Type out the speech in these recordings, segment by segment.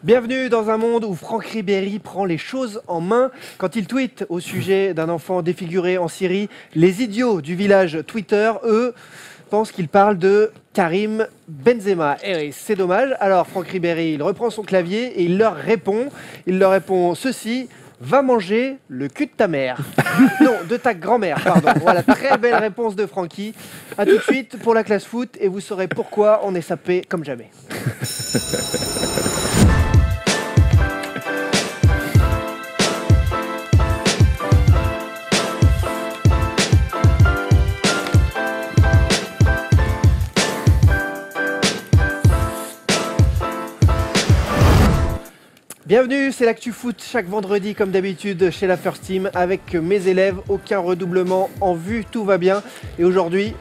Bienvenue dans un monde où Franck Ribéry prend les choses en main. Quand il tweete au sujet d'un enfant défiguré en Syrie, les idiots du village Twitter, eux, pensent qu'il parle de Karim Benzema. Et c'est dommage. Alors Franck Ribéry, il reprend son clavier et il leur répond. Il leur répond ceci: va manger le cul de ta mère. Non, de ta grand-mère, pardon. Voilà, très belle réponse de Francky. A tout de suite pour la classe foot et vous saurez pourquoi on est sapé comme jamais. Bienvenue, c'est l'Actu Foot chaque vendredi comme d'habitude chez la First Team avec mes élèves, aucun redoublement en vue, tout va bien. Et aujourd'hui,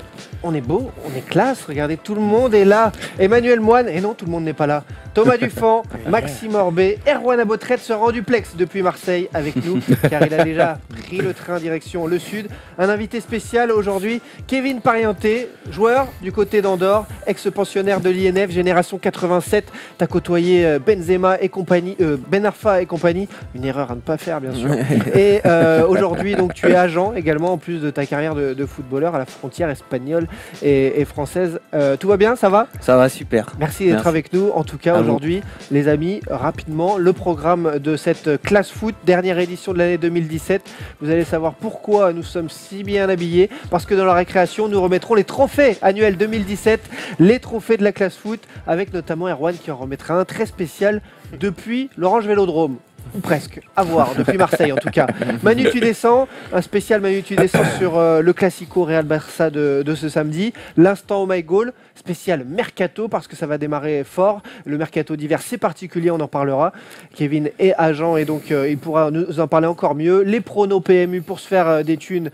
on est beau, on est classe, regardez, tout le monde est là. Emmanuel Moine, et non, tout le monde n'est pas là. Thomas Dufan, Maxime Orbet, Erwan Abotret se rend en duplex depuis Marseille avec nous car il a déjà pris le train direction le sud. Un invité spécial aujourd'hui, Kevin Parienté, joueur du côté d'Andorre, ex-pensionnaire de l'INF, génération 87. T'as côtoyé Benzema et compagnie, Ben Arfa et compagnie, une erreur à ne pas faire bien sûr. Et aujourd'hui donc tu es agent également en plus de ta carrière de footballeur à la frontière espagnole et française. Tout va bien, ça va ? Ça va, super. Merci d'être avec nous. En tout cas, aujourd'hui, les amis, rapidement, le programme de cette classe foot, dernière édition de l'année 2017. Vous allez savoir pourquoi nous sommes si bien habillés. Parce que dans la récréation, nous remettrons les trophées annuels 2017, les trophées de la classe foot, avec notamment Erwan qui en remettra un très spécial depuis l'Orange Vélodrome. Ou presque, à voir, depuis Marseille en tout cas. Manu, tu descends, un spécial Manu, tu descends sur le Classico Real Barça de ce samedi. L'instant Oh My Goal, spécial Mercato, parce que ça va démarrer fort. Le Mercato d'hiver, c'est particulier, on en parlera. Kevin est agent et donc il pourra nous en parler encore mieux. Les pronos PMU pour se faire des thunes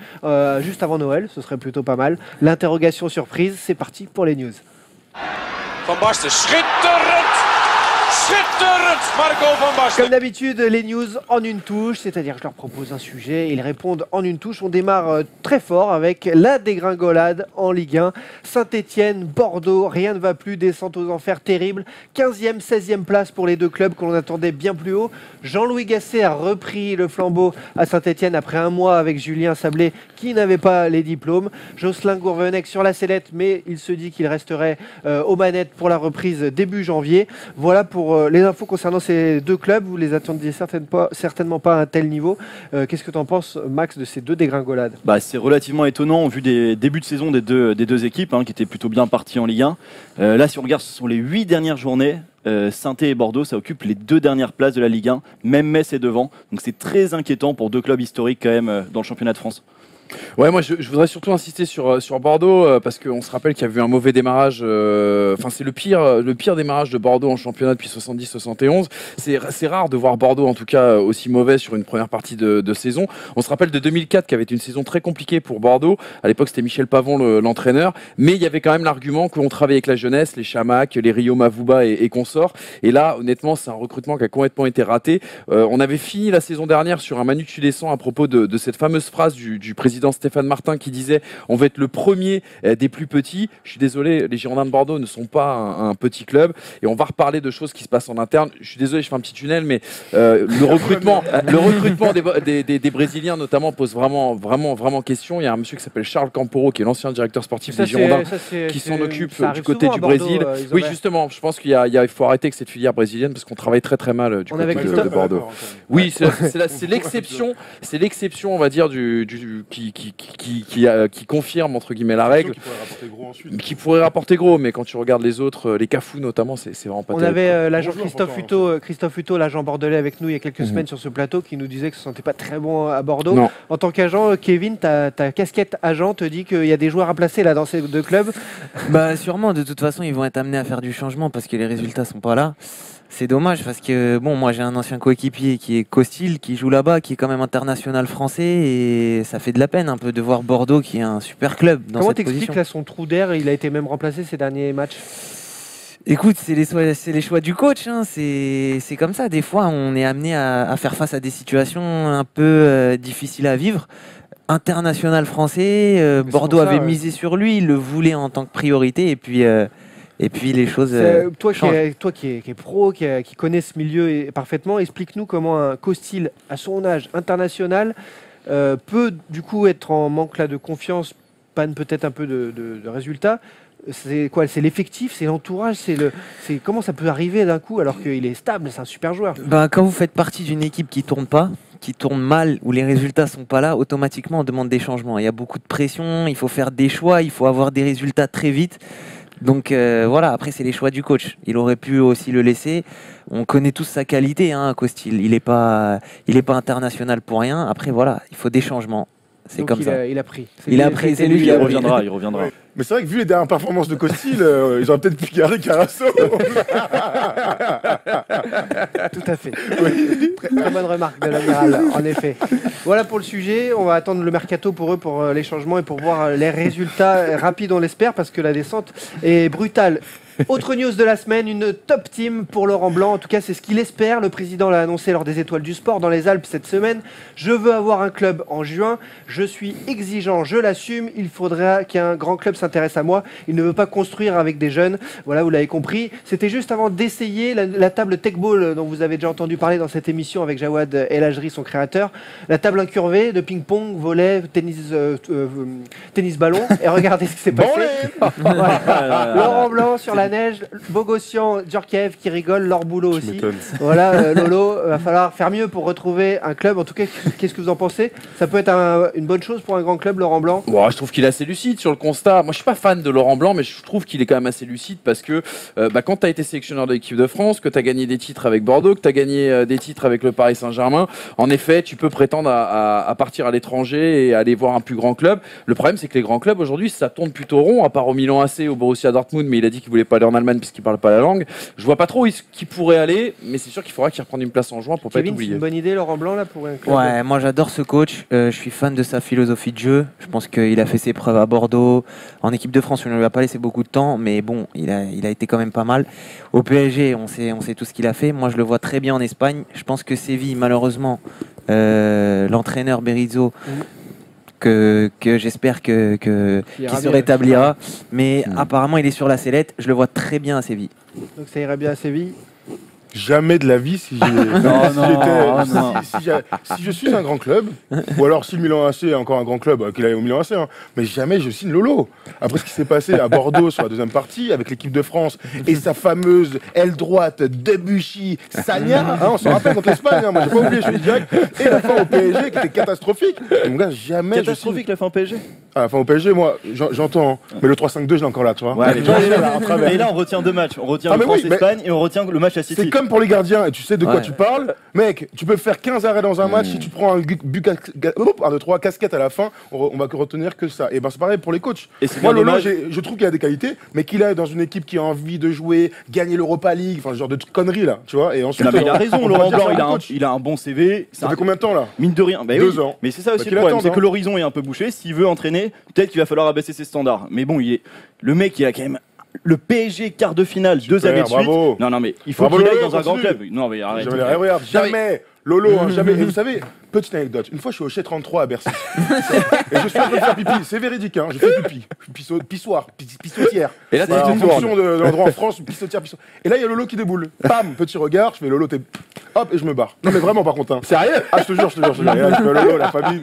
juste avant Noël, ce serait plutôt pas mal. L'interrogation surprise, c'est parti pour les news. Van Basten, schitterend! Marco Van Basten. Comme d'habitude, les news en une touche, c'est-à-dire je leur propose un sujet, ils répondent en une touche. On démarre très fort avec la dégringolade en Ligue 1. Saint-Etienne, Bordeaux, rien ne va plus, descente aux enfers terrible. 15e, 16e place pour les deux clubs que l'on attendait bien plus haut. Jean-Louis Gasset a repris le flambeau à Saint-Etienne après un mois avec Julien Sablé qui n'avait pas les diplômes. Jocelyn Gourvenec sur la sellette, mais il se dit qu'il resterait aux manettes pour la reprise début janvier. Voilà pour les infos concernant ces deux clubs. Vous les attendiez certainement pas à un tel niveau. Qu'est-ce que tu en penses, Max, de ces deux dégringolades ? C'est relativement étonnant vu des débuts de saison des deux équipes qui étaient plutôt bien parties en Ligue 1. Là, si on regarde, ce sont les 8 dernières journées. Saint-Étienne et Bordeaux, ça occupe les 2 dernières places de la Ligue 1. Même Metz est devant. Donc c'est très inquiétant pour deux clubs historiques quand même dans le championnat de France. Ouais, moi je voudrais surtout insister sur Bordeaux parce qu'on se rappelle qu'il y a eu un mauvais démarrage. C'est le pire démarrage de Bordeaux en championnat depuis 70-71. C'est rare de voir Bordeaux en tout cas aussi mauvais sur une première partie de saison. On se rappelle de 2004 qui avait été une saison très compliquée pour Bordeaux. À l'époque c'était Michel Pavon l'entraîneur, mais il y avait quand même l'argument qu'on travaillait avec la jeunesse, les Chamac, les Rio Mavuba et consorts. Et là honnêtement c'est un recrutement qui a complètement été raté. On avait fini la saison dernière sur un Manu tu descends à propos de cette fameuse phrase du président Stéphane Martin qui disait on va être le premier des plus petits. Je suis désolé, les Girondins de Bordeaux ne sont pas un petit club et on va reparler de choses qui se passent en interne. Je suis désolé, je fais un petit tunnel, mais le recrutement des Brésiliens notamment pose vraiment question. Il y a un monsieur qui s'appelle Charles Camporo qui est l'ancien directeur sportif des Girondins qui s'en occupe du côté du Brésil. Oui, justement, je pense qu'il faut arrêter avec cette filière brésilienne parce qu'on travaille très très mal du côté de Bordeaux. Oui, c'est l'exception, on va dire, qui confirme entre guillemets la règle, qui pourrait rapporter gros, mais quand tu regardes les autres, les Cafous notamment, c'est vraiment pas terrible. On avait l'agent Christophe Hutto, l'agent bordelais avec nous il y a quelques semaines sur ce plateau qui nous disait que ce ne sentait pas très bon à Bordeaux. Non. En tant qu'agent, Kevin, ta casquette agent te dit qu'il y a des joueurs à placer là dans ces deux clubs. Sûrement, de toute façon ils vont être amenés à faire du changement parce que les résultats sont pas là. C'est dommage parce que moi j'ai un ancien coéquipier qui est Costil, qui joue là-bas, qui est quand même international français et ça fait de la peine un peu de voir Bordeaux qui est un super club dans Comment cette position. Comment t'expliques là son trou d'air ? Il a été même remplacé ces derniers matchs. Écoute, c'est les choix du coach, c'est comme ça. Des fois on est amené à faire face à des situations un peu difficiles à vivre. International français, Bordeaux avait misé sur lui, il le voulait en tant que priorité et puis Et puis les choses Toi qui changent. es pro, qui connais ce milieu parfaitement, explique-nous comment un Costil à son âge international peut du coup être en manque là de confiance, panne peut-être un peu de résultats. C'est quoi? C'est l'effectif, c'est l'entourage, c'est comment ça peut arriver d'un coup alors qu'il est stable, c'est un super joueur. Ben, quand vous faites partie d'une équipe qui tourne pas, qui tourne mal, où les résultats sont pas là, automatiquement on demande des changements. Il y a beaucoup de pression, il faut faire des choix, il faut avoir des résultats très vite. Donc voilà, après c'est les choix du coach. Il aurait pu aussi le laisser. On connaît tous sa qualité, hein, Costil. Il est pas international pour rien. Après voilà, il faut des changements. C'est Donc comme ça. il a pris. Il a pris, c'est lui qui Il a pris. reviendra, il reviendra. Mais c'est vrai que vu les dernières performances de Costil, ils auraient peut-être pu garder Carasso. Tout à fait. Très bonne remarque de l'amiral, en effet. Voilà pour le sujet. On va attendre le mercato pour eux, pour les changements et pour voir les résultats rapides, on l'espère, parce que la descente est brutale. Autre news de la semaine, une top team pour Laurent Blanc. En tout cas, c'est ce qu'il espère. Le président l'a annoncé lors des Étoiles du Sport dans les Alpes cette semaine. Je veux avoir un club en juin. Je suis exigeant, je l'assume. Il faudra qu'un grand club s'intéresse à moi. Il ne veut pas construire avec des jeunes. Voilà, vous l'avez compris. C'était juste avant d'essayer la table Tech Ball dont vous avez déjà entendu parler dans cette émission avec Jawad El Hajri, son créateur. La table incurvée de ping-pong, volley, tennis ballon. Et regardez ce qui s'est passé. Voilà. Laurent Blanc sur la neige, Bogossian, Djorkaeff qui rigole, leur boulot aussi. m'étonnes. Voilà, Lolo, va falloir faire mieux pour retrouver un club. En tout cas, qu'est-ce que vous en pensez? Ça peut être une bonne chose pour un grand club, Laurent Blanc? Bon, je trouve qu'il est assez lucide sur le constat. Moi, je suis pas fan de Laurent Blanc, mais je trouve qu'il est quand même assez lucide parce que quand tu as été sélectionneur de l'équipe de France, que tu as gagné des titres avec Bordeaux, que tu as gagné des titres avec le Paris Saint-Germain, en effet, tu peux prétendre à partir à l'étranger et aller voir un plus grand club. Le problème, c'est que les grands clubs aujourd'hui, ça tourne plutôt rond, à part au Milan AC, au Borussia Dortmund, mais il a dit qu'il voulait pas aller en Allemagne puisqu'il parle pas la langue. Je vois pas trop où qui pourrait aller, mais c'est sûr qu'il faudra qu'il reprenne une place en juin pour pas être Kevin, c'est oublié. une bonne idée, Laurent Blanc, là, pour un club? Ouais, moi j'adore ce coach. Je suis fan de sa philosophie de jeu. Je pense qu'il a fait ses preuves à Bordeaux. En équipe de France, on ne lui a pas laissé beaucoup de temps, mais bon, il a été quand même pas mal. Au PSG, on sait tout ce qu'il a fait. Moi, je le vois très bien en Espagne. Je pense que Séville, malheureusement, l'entraîneur Berizzo, que j'espère qu'il se rétablira. Mais apparemment, il est sur la sellette. Je le vois très bien à Séville. Donc ça irait bien à Séville. Jamais de la vie si je suis un grand club, ou alors si le Milan AC est encore un grand club, qu'il aille au Milan AC, hein, mais jamais je signe Lolo. Après ce qui s'est passé à Bordeaux sur la deuxième partie avec l'équipe de France et sa fameuse aile droite Debuchy, Sagna, hein, on se rappelle contre l'Espagne, hein, moi j'ai pas oublié, je suis direct, et la fin au PSG qui était catastrophique. Et mon gars, jamais Catastrophique la fin au PSG. Ah, la fin au PSG, moi j'entends, hein, mais le 3-5-2 je l'ai encore là, tu vois. Ouais, Tu vois, je l'ai là, en travers. et là, on retient deux matchs. On retient Ah, le mais oui, France-Espagne et on retient le match à City. C'est comme pour les gardiens, et tu sais de quoi Ouais. tu parles. Mec, tu peux faire 15 arrêts dans un match, si tu prends un but 1, 2, 3, casquette à la fin, on va que retenir que ça. Et ben c'est pareil pour les coachs. Et c'est Moi, bien Lolo, dommage. je trouve qu'il a des qualités, mais qu'il est dans une équipe qui a envie de jouer, gagner l'Europa League, enfin ce genre de conneries là, tu vois. Et ensuite, Non, mais il a raison, on Laurent va dire Blanc, c'est un coach. il a un bon CV. Ça fait combien de temps là? Mine de rien, bah 2 oui. ans. Mais c'est ça aussi qu'il le problème, attende, c'est hein. que l'horizon est un peu bouché. S'il veut entraîner, peut-être qu'il va falloir abaisser ses standards. Mais bon, le mec, il a quand même le PSG quart de finale, 2 années de suite. bravo. Non, mais il faut Bravo, qu'il aille Lolo, dans un grand continue. club. Non, mais arrête. Regarde, jamais Lolo, hein, jamais. Et vous savez, petite anecdote, une fois je suis au Chez 33 à Bercy. Et je suis en train de faire pipi, c'est véridique, hein, je fais pipi. Pissoir, pissotière. Et là, Voilà, tu en te tournes. fonction de l'endroit en France, pissotière, pissotière. Et là, il y a Lolo qui déboule. Bam, petit regard, je fais Lolo, t'es. Hop, et je me barre. Non, mais vraiment, par contre. Hein. Sérieux? Ah, je te jure. Je fais Lolo, la famille.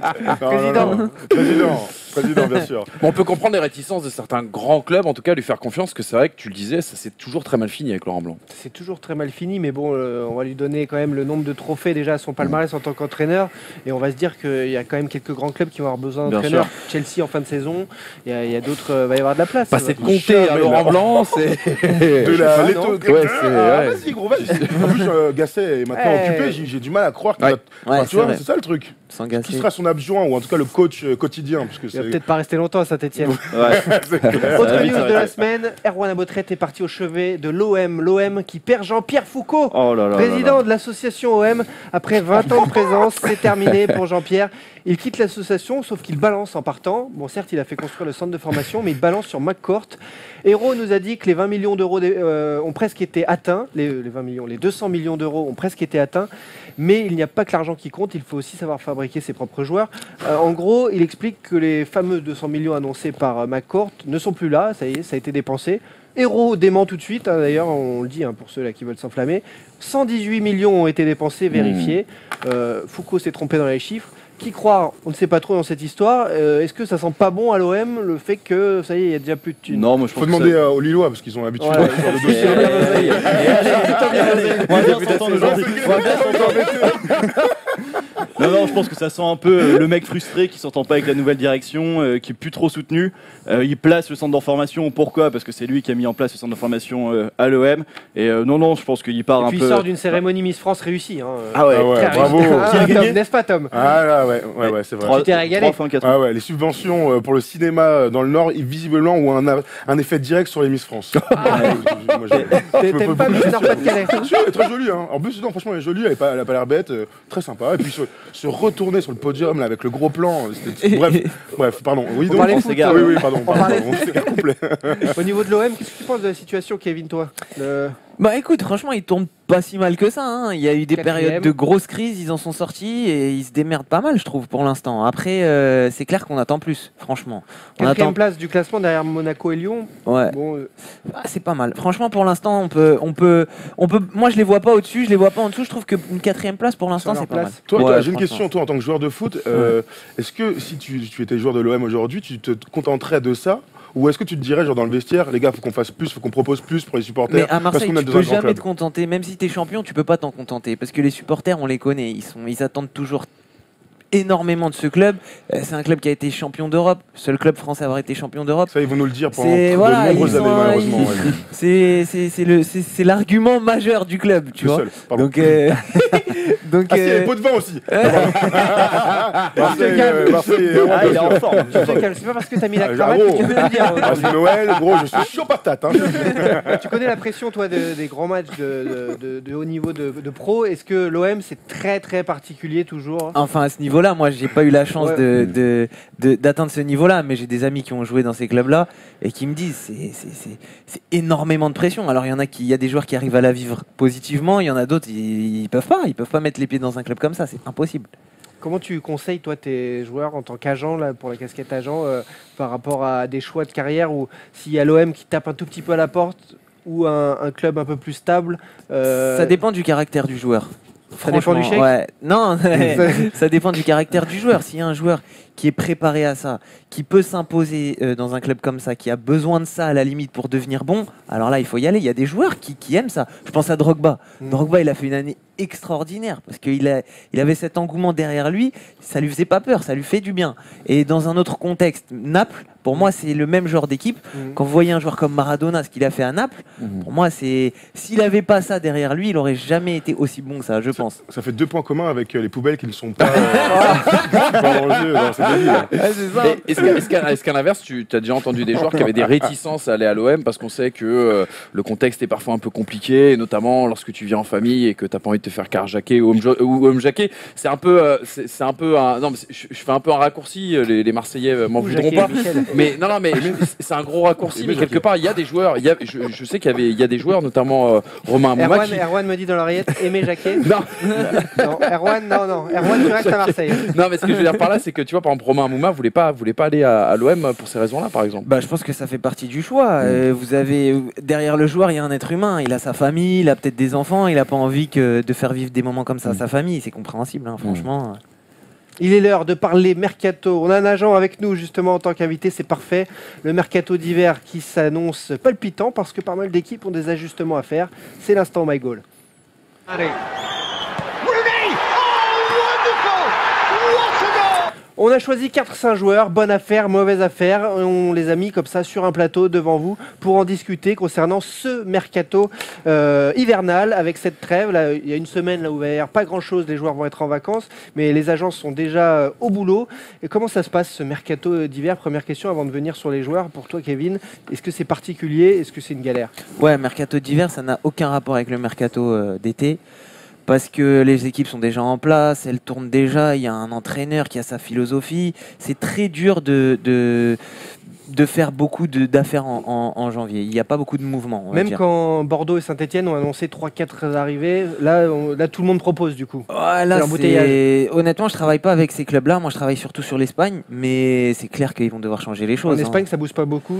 Non. Président, bien sûr. Bon, on peut comprendre les réticences de certains grands clubs, en tout cas lui faire confiance, que c'est vrai que tu le disais, ça s'est toujours très mal fini avec Laurent Blanc. C'est toujours très mal fini, mais bon, on va lui donner quand même le nombre de trophées déjà à son palmarès en tant qu'entraîneur. Et on va se dire qu'il y a quand même quelques grands clubs qui vont avoir besoin Bien d'entraîneurs. Chelsea en fin de saison, il y a d'autres, va y avoir de la place. Passer de Ça va. compter à Laurent Blanc, c'est. De la pas, Leto. non. Ouais, c'est- ouais. Vas-y, gros, vas-y. En plus, Gasset est maintenant Ouais. occupé, j'ai du mal à croire qu'il Ouais. va. Ouais, Enfin, tu vois, vrai. c'est ça le truc. Sans Qui gasser. sera son adjoint ou en tout cas le coach quotidien parce que Il va c'est peut-être pas rester longtemps à Saint-Etienne. Ouais. Autre va news vite de la s'arrêter. semaine, Erwan Abotret est parti au chevet de l'OM. L'OM qui perd Jean-Pierre Foucault. Oh là là. Président de l'association OM, après 20 ans de présence, c'est terminé pour Jean-Pierre. Il quitte l'association, sauf qu'il balance en partant. Bon, certes, il a fait construire le centre de formation, mais il balance sur McCourt. Hérault nous a dit que les 20 millions d'euros ont presque été atteints. Les 20 millions, les 200 millions d'euros ont presque été atteints. Mais il n'y a pas que l'argent qui compte, il faut aussi savoir fabriquer ses propres joueurs. En gros, il explique que les fameux 200 millions annoncés par McCourt ne sont plus là, ça y est, ça a été dépensé. Héros dément tout de suite, hein, d'ailleurs, on le dit pour ceux là qui veulent s'enflammer. 118 millions ont été dépensés, vérifiés. Foucault s'est trompé dans les chiffres. Qui croire, on ne sait pas trop dans cette histoire. Est-ce que ça sent pas bon à l'OM le fait que ça y est, il y a déjà plus de thunes? Non, moi je pense Faut demander aux Lillois parce qu'ils ont l'habitude Ouais. sur le dossier. Non, je pense que ça sent un peu le mec frustré qui s'entend pas avec la nouvelle direction, qui est plus trop soutenu. Il place le centre d'information. Pourquoi? Parce que c'est lui qui a mis en place le centre d'information à l'OM. Et non, je pense qu'il part Et un puis peu. il sort d'une cérémonie Miss France réussie. Hein. Ah ouais, Ah ouais, Très bravo. réussie. Qui a gagné Tom, n'est-ce pas, Tom? Ah là, ouais, c'est vrai. Tu t'es régalé. 3 fins 4 Ah ouais, les subventions pour le cinéma dans le Nord, visiblement, ont un effet direct sur les Miss France. Moi, T'aimes pas Miss Nord-Pas-de-Calais? Si, elle est très jolie. Hein. En plus, non, franchement, elle est jolie. Elle a pas l'air bête. Très sympa. Et puis se retourner sur le podium là, avec le gros plan. Bref, pardon. Oui, On parlait donc, foot, s'égare. Oui, pardon. On parlait On s'égare complet. Au niveau de l'OM, qu'est-ce que tu penses de la situation, Kevin, toi? Bah écoute, franchement, ils tournent pas si mal que ça. Hein. Il y a eu des Quatrième. périodes de grosses crises, ils en sont sortis et ils se démerdent pas mal, je trouve, pour l'instant. Après, c'est clair qu'on attend plus, franchement. On Quatrième attend. place du classement derrière Monaco et Lyon. Ouais. Bon, Ah, c'est pas mal. Franchement, pour l'instant, on peut. Moi, je les vois pas au-dessus, je les vois pas en dessous. Je trouve qu'une 4e place pour l'instant, Sur c'est leur pas mal. place. Toi, Ouais, j'ai une franchement. question, toi, en tant que joueur de foot. Est-ce que si tu étais joueur de l'OM aujourd'hui, tu te contenterais de ça? Ou est-ce que tu te dirais, genre dans le vestiaire, les gars, faut qu'on fasse plus, faut qu'on propose plus pour les supporters? Mais à parce Marseille, qu'on a tu besoin peux de grands jamais clubs. te contenter. Même si t'es champion, tu peux pas t'en contenter. Parce que les supporters, on les connaît. Ils attendent toujours énormément de ce club. C'est un club qui a été champion d'Europe. Seul club français à avoir été champion d'Europe. Ça, ils vont nous le dire pendant C'est- de voilà, nombreuses ils années, sont- malheureusement. ils- ouais. C'est l'argument majeur du club, tu Le vois. seul, pardon. Donc, donc Ah si, il y a les pots de vin aussi. Marseille, Ah, il est en forme. Je te calme, c'est pas parce que t'as mis la Ah, cravate gros. que tu peux le dire. Ah, c'est Noël, gros, je suis chaud patate. Hein. Tu connais la pression, toi, des grands matchs de haut niveau de pro. Est-ce que l'OM, c'est très très particulier toujours? enfin, à ce niveau-là, moi, j'ai pas eu la chance d'atteindre ce niveau-là, mais j'ai des amis qui ont joué dans ces clubs-là et qui me disent c'est énormément de pression. Alors, il y a des joueurs qui arrivent à la vivre positivement, il y en a d'autres, ils peuvent pas mettre les pieds dans un club comme ça, c'est impossible. Comment tu conseilles, toi, tes joueurs en tant qu'agent, là, pour la casquette agent, par rapport à des choix de carrière ou s'il y a l'OM qui tape un tout petit peu à la porte ou un club un peu plus stable? Ça dépend du caractère du joueur. Ça dépend du Franchement, chèque. ouais. Non, ça dépend du caractère du joueur. S'il y a un joueur qui est préparé à ça, qui peut s'imposer dans un club comme ça, qui a besoin de ça à la limite pour devenir bon, alors là, il faut y aller. Il y a des joueurs qui aiment ça. Je pense à Drogba. Drogba, il a fait une année extraordinaire parce qu'il avait cet engouement derrière lui. Ça lui faisait pas peur, ça lui fait du bien. Et dans un autre contexte, Naples, pour moi, c'est le même genre d'équipe. Quand vous voyez un joueur comme Maradona, ce qu'il a fait à Naples, pour moi, s'il n'avait pas ça derrière lui, il aurait jamais été aussi bon que ça, je pense. Ça fait 2 points communs avec les poubelles qui ne sont pas dans le jeu. C'est débile. Mais est-ce qu'à l'inverse, tu as déjà entendu des joueurs qui avaient des réticences à aller à l'OM parce qu'on sait que le contexte est parfois un peu compliqué, notamment lorsque tu viens en famille et que tu n'as pas envie de te faire carjacker ou homejacker. C'est un peu, non, mais je fais un peu un raccourci. Les Marseillais m'en voudront pas. Mais non, mais c'est un gros raccourci. Mais quelque part, il y a des joueurs. Je sais qu'il y a des joueurs, notamment Romain Amouma. Erwan me dit dans l'oreillette, Aimé Jacquet. Non. Non, Erwan, non. Erwan, tu restes à Marseille. Non, mais ce que je veux dire par là, c'est que tu vois, par exemple, Romain Amouma voulait pas aller à l'OM pour ces raisons-là, par exemple. Bah, je pense que ça fait partie du choix. Vous avez derrière le joueur, il y a un être humain. Il a sa famille, il a peut-être des enfants. Il n'a pas envie de faire vivre des moments comme ça à sa famille. C'est compréhensible, hein, franchement. Il est l'heure de parler mercato. On a un agent avec nous justement en tant qu'invité, c'est parfait. Le mercato d'hiver qui s'annonce palpitant parce que pas mal d'équipes ont des ajustements à faire. C'est l'instant My Goal. Allez. On a choisi 4-5 joueurs, bonne affaire, mauvaise affaire. On les a mis comme ça sur un plateau devant vous pour en discuter concernant ce mercato hivernal avec cette trêve. Là, il y a une semaine là où il va y avoir pas grand-chose, les joueurs vont être en vacances, mais les agences sont déjà au boulot. Et comment ça se passe ce mercato d'hiver? Première question avant de venir sur les joueurs. Pour toi, Kevin, est-ce que c'est particulier? Est-ce que c'est une galère? Ouais, mercato d'hiver, ça n'a aucun rapport avec le mercato d'été. Parce que les équipes sont déjà en place, elles tournent déjà, il y a un entraîneur qui a sa philosophie. C'est très dur de faire beaucoup d'affaires en janvier. Il n'y a pas beaucoup de mouvements. On va Même dire. quand Bordeaux et Saint-Etienne ont annoncé 3-4 arrivées, là tout le monde propose du coup. Ouais, là, C'est l'embouteillage. honnêtement, je travaille pas avec ces clubs-là. Moi, je travaille surtout sur l'Espagne, mais c'est clair qu'ils vont devoir changer les choses. En Espagne, ça bouge pas beaucoup.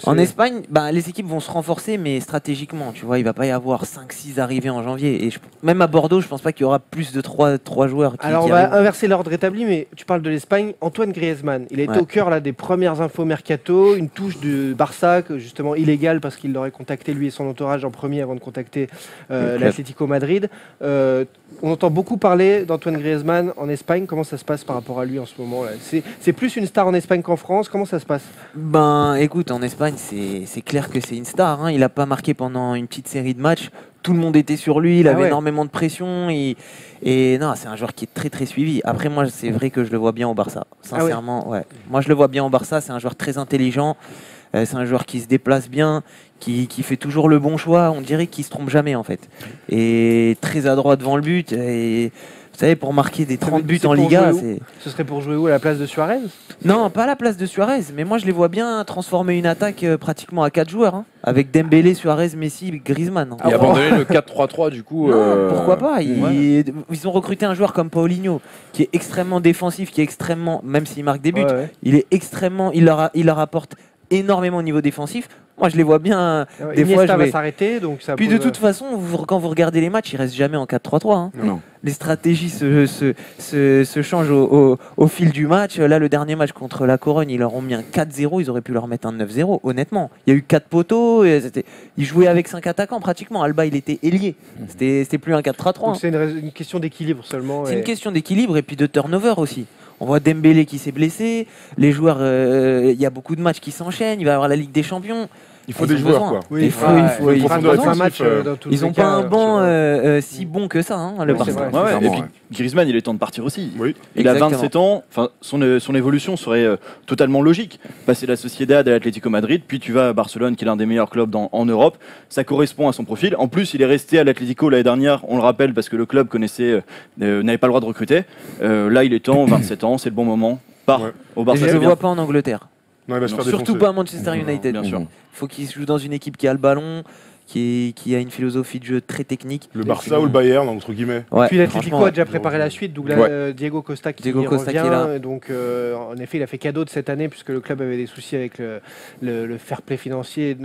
En Espagne, les équipes vont se renforcer, mais stratégiquement. Tu vois, il va pas y avoir 5-6 arrivées en janvier. Et même à Bordeaux, je pense pas qu'il y aura plus de 3 joueurs qui Alors on qui va arrivent. inverser l'ordre établi, mais tu parles de l'Espagne. Antoine Griezmann, il a été Ouais. au cœur là, des premières infos mercato, une touche de Barça, justement illégale parce qu'il l'aurait contacté lui et son entourage en premier avant de contacter l'Atlético Madrid. On entend beaucoup parler d'Antoine Griezmann en Espagne. Comment ça se passe par rapport à lui en ce moment là? C'est plus une star en Espagne qu'en France. Comment ça se passe? Écoute, en Espagne, c'est clair que c'est une star. Hein. Il a pas marqué pendant une petite série de matchs. Tout le monde était sur lui, il avait énormément de pression et non, c'est un joueur qui est très très suivi. Après moi, c'est vrai que je le vois bien au Barça. Sincèrement, ouais. Moi, je le vois bien au Barça. C'est un joueur très intelligent. C'est un joueur qui se déplace bien, qui fait toujours le bon choix. On dirait qu'il se trompe jamais en fait. Et très adroit devant le but. Et vous savez, pour marquer des 30 buts C'est en pour Liga, jouer où c'est... Ce serait pour jouer où, à la place de Suarez? Non, pas à la place de Suarez, mais moi je les vois bien transformer une attaque pratiquement à 4 joueurs, hein, avec Dembélé, Suarez, Messi, Griezmann. Et abandonner le 4-3-3 du coup. Non, pourquoi pas ils ont recruté un joueur comme Paulinho, qui est extrêmement défensif, qui est extrêmement, même s'il marque des buts, il est extrêmement, il leur apporte énormément au niveau défensif. Moi je les vois bien des fois Iniesta va jouer. s'arrêter, donc ça. Puis de toute façon, quand vous regardez les matchs, ils restent jamais en 4-3-3. Hein. Non. Les stratégies se changent au fil du match. Là, le dernier match contre la Corogne, ils leur ont mis un 4-0. Ils auraient pu leur mettre un 9-0, honnêtement. Il y a eu 4 poteaux. Ils jouaient avec 5 attaquants pratiquement. Alba, il était ailier. C'était plus un 4-3-3. Donc c'est une question d'équilibre seulement. C'est une question d'équilibre et puis de turnover aussi. On voit Dembélé qui s'est blessé. Les joueurs, il y a beaucoup de matchs qui s'enchaînent. Il va y avoir la Ligue des Champions. Il faut Ils des ont joueurs, besoin. quoi. Oui, Il faut une profondeur un défensive, match dans tous Ils les n'ont pas cas, un banc si bon que ça, hein, le Ouais, c'est Barça. vrai. Ouais, et Clairement, puis ouais. Griezmann, il est temps de partir aussi. Oui. Il a Exactement. 27 ans, enfin, son évolution serait totalement logique. Passer la Sociedad à l'Atlético Madrid, puis tu vas à Barcelone, qui est l'un des meilleurs clubs en Europe. Ça correspond à son profil. En plus, il est resté à l'Atlético l'année dernière, on le rappelle, parce que le club n'avait pas le droit de recruter. Là, il est temps, 27 ans, c'est le bon moment. Part Ouais. au Et Barça. je ne c'est le bien. vois pas en Angleterre. Non, il va se faire Surtout défoncer. pas à Manchester United. Bien sûr. Il faut qu'il joue dans une équipe qui a le ballon, qui a une philosophie de jeu très technique. Le Barça ou le Bayern, entre guillemets. Ouais, Puis l'Atlético franchement, a déjà préparé la suite, donc là, Ouais. Diego Costa qui Diego Costa qui est là. revient. Donc en effet, il a fait cadeau de cette année puisque le club avait des soucis avec le fair play financier.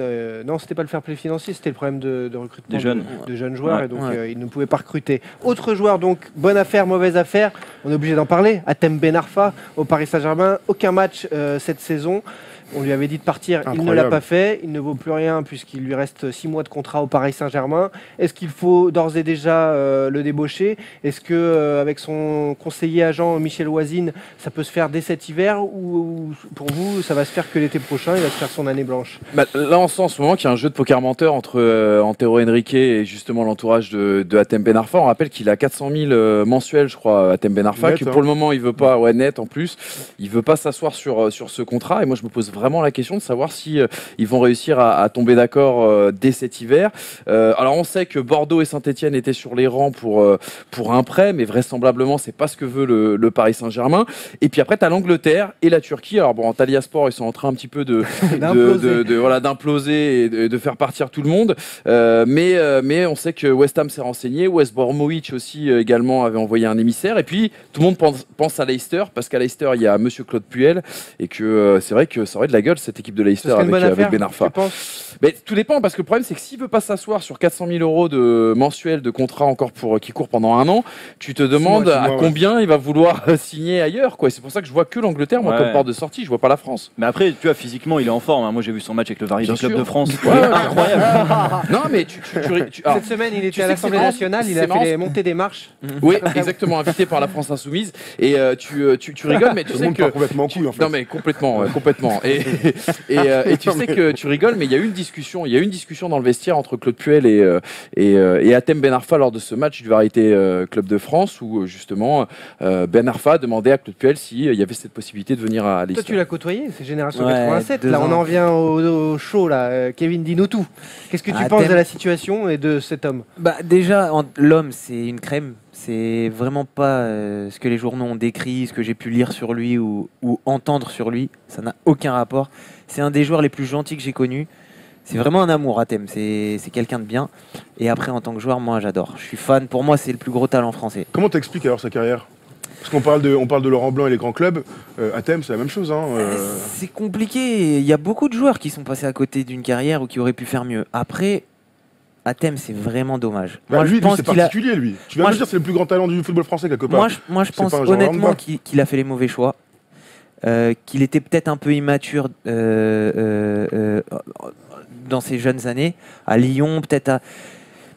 Non, c'était pas le fair play financier, c'était le problème de recrutement Des jeunes. de jeunes joueurs Ouais. et donc Ouais. il ne pouvait pas recruter. Autre joueur donc, bonne affaire, mauvaise affaire. On est obligé d'en parler. Atem Ben Arfa au Paris Saint-Germain, aucun match cette saison. On lui avait dit de partir, il ne l'a Incroyable. pas fait, il ne vaut plus rien puisqu'il lui reste 6 mois de contrat au Paris Saint-Germain. Est-ce qu'il faut d'ores et déjà le débaucher? Est-ce que avec son conseiller agent Michel Oisine, ça peut se faire dès cet hiver ou pour vous, ça va se faire que l'été prochain, il va se faire son année blanche? Là, on sent en ce moment qu'il y a un jeu de poker menteur entre Antero Henrique et justement l'entourage de Hatem Ben Arfa. On rappelle qu'il a 400 000 mensuels, je crois, Hatem Ben Arfa, Net, que hein. pour le moment, il veut pas, net en plus, il veut pas s'asseoir sur ce contrat. Et moi, je me pose vraiment la question de savoir si ils vont réussir à tomber d'accord dès cet hiver. Alors, on sait que Bordeaux et Saint-Etienne étaient sur les rangs pour un prêt, mais vraisemblablement, c'est pas ce que veut le Paris Saint-Germain. Et puis après, tu as l'Angleterre et la Turquie. Alors, bon, Antalya Sport, ils sont en train un petit peu d'imploser et de faire partir tout le monde. Mais on sait que West Ham s'est renseigné, West Bromwich aussi également avait envoyé un émissaire. Et puis tout le monde pense à Leicester parce qu'à Leicester il y a Monsieur Claude Puel et que c'est vrai que ça aurait de la gueule cette équipe de Ce Leicester serait une bonne avec affaire, Ben Arfa. tu penses? Mais tout dépend parce que le problème c'est que s'il veut pas s'asseoir sur 400 000 euros de mensuel de contrat encore qui court pendant un an, tu te demandes mois, à ouais. combien il va vouloir signer ailleurs quoi. C'est pour ça que je vois que l'Angleterre moi Ouais. comme porte de sortie, je vois pas la France. Mais après, tu vois, physiquement, il est en forme. hein. Moi, j'ai vu son match avec le Varilhes Bien Club sûr. de France. Ouais, ouais. Incroyable. Non mais alors, Cette semaine, il tu était à sais que l'Assemblée c'est marrant, nationale, il c'est a marrant. fait les montées des marches. oui, exactement, invité par la France Insoumise. Et tu rigoles, mais tu Le sais monde que. part complètement en couille, en fait. Non mais complètement, complètement. Et tu sais que tu rigoles, mais il y a eu une discussion dans le vestiaire entre Claude Puel et Hatem Ben Arfa lors de ce match du Variété Club de France où justement Ben Arfa demandait à Claude Puel s'il y avait cette possibilité de venir à Toi, tu Leicester. l'as côtoyé, c'est Génération Ouais, 87. 2 Là, on ans. en vient au show, là. Kevin, dis-nous tout. Qu'est-ce que tu Ah, penses Thème. de la situation et de cet homme? Déjà, l'homme, c'est une crème. C'est vraiment pas ce que les journaux ont décrit, ce que j'ai pu lire sur lui ou entendre sur lui. Ça n'a aucun rapport. C'est un des joueurs les plus gentils que j'ai connus. C'est vraiment un amour, Hatem. C'est quelqu'un de bien. Et après, en tant que joueur, moi, j'adore. Je suis fan. Pour moi, c'est le plus gros talent français. Comment t'expliques alors sa carrière? Parce qu'on parle de Laurent Blanc et les grands clubs. Hatem, c'est la même chose. Hein, C'est compliqué. Il y a beaucoup de joueurs qui sont passés à côté d'une carrière ou qui auraient pu faire mieux. Après, Hatem, c'est vraiment dommage. Bah, Moi, lui, je pense c'est qu'il a... particulier, lui. Tu viens Moi, de dire c'est le plus grand talent du football français, quelque part. Moi, je pense pas un genre honnêtement lambda. qu'il a fait les mauvais choix. Qu'il était peut-être un peu immature dans ses jeunes années, à Lyon, peut-être.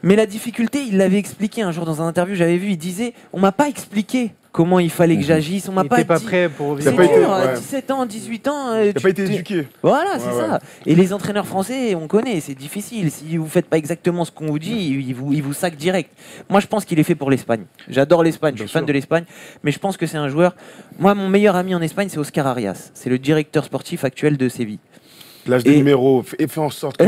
Mais la difficulté, il l'avait expliqué un jour dans un interview, j'avais vu, il disait « On m'a pas expliqué comment il fallait que j'agisse, on m'a Il pas n'était pas dit... prêt pour C'est Il a pas été- dur, à ouais. 17 ans, 18 ans... Il n'a pas été éduqué. Voilà, c'est Ouais, ça. Et les entraîneurs français, on connaît, c'est difficile. Si vous faites pas exactement ce qu'on vous dit, ils vous sacent direct. Moi, je pense qu'il est fait pour l'Espagne. J'adore l'Espagne, je suis fan de l'Espagne, mais je pense que c'est un joueur... Moi, mon meilleur ami en Espagne, c'est Oscar Arias. C'est le directeur sportif actuel de Séville. L'âge des Et- numéros, fais en sorte que...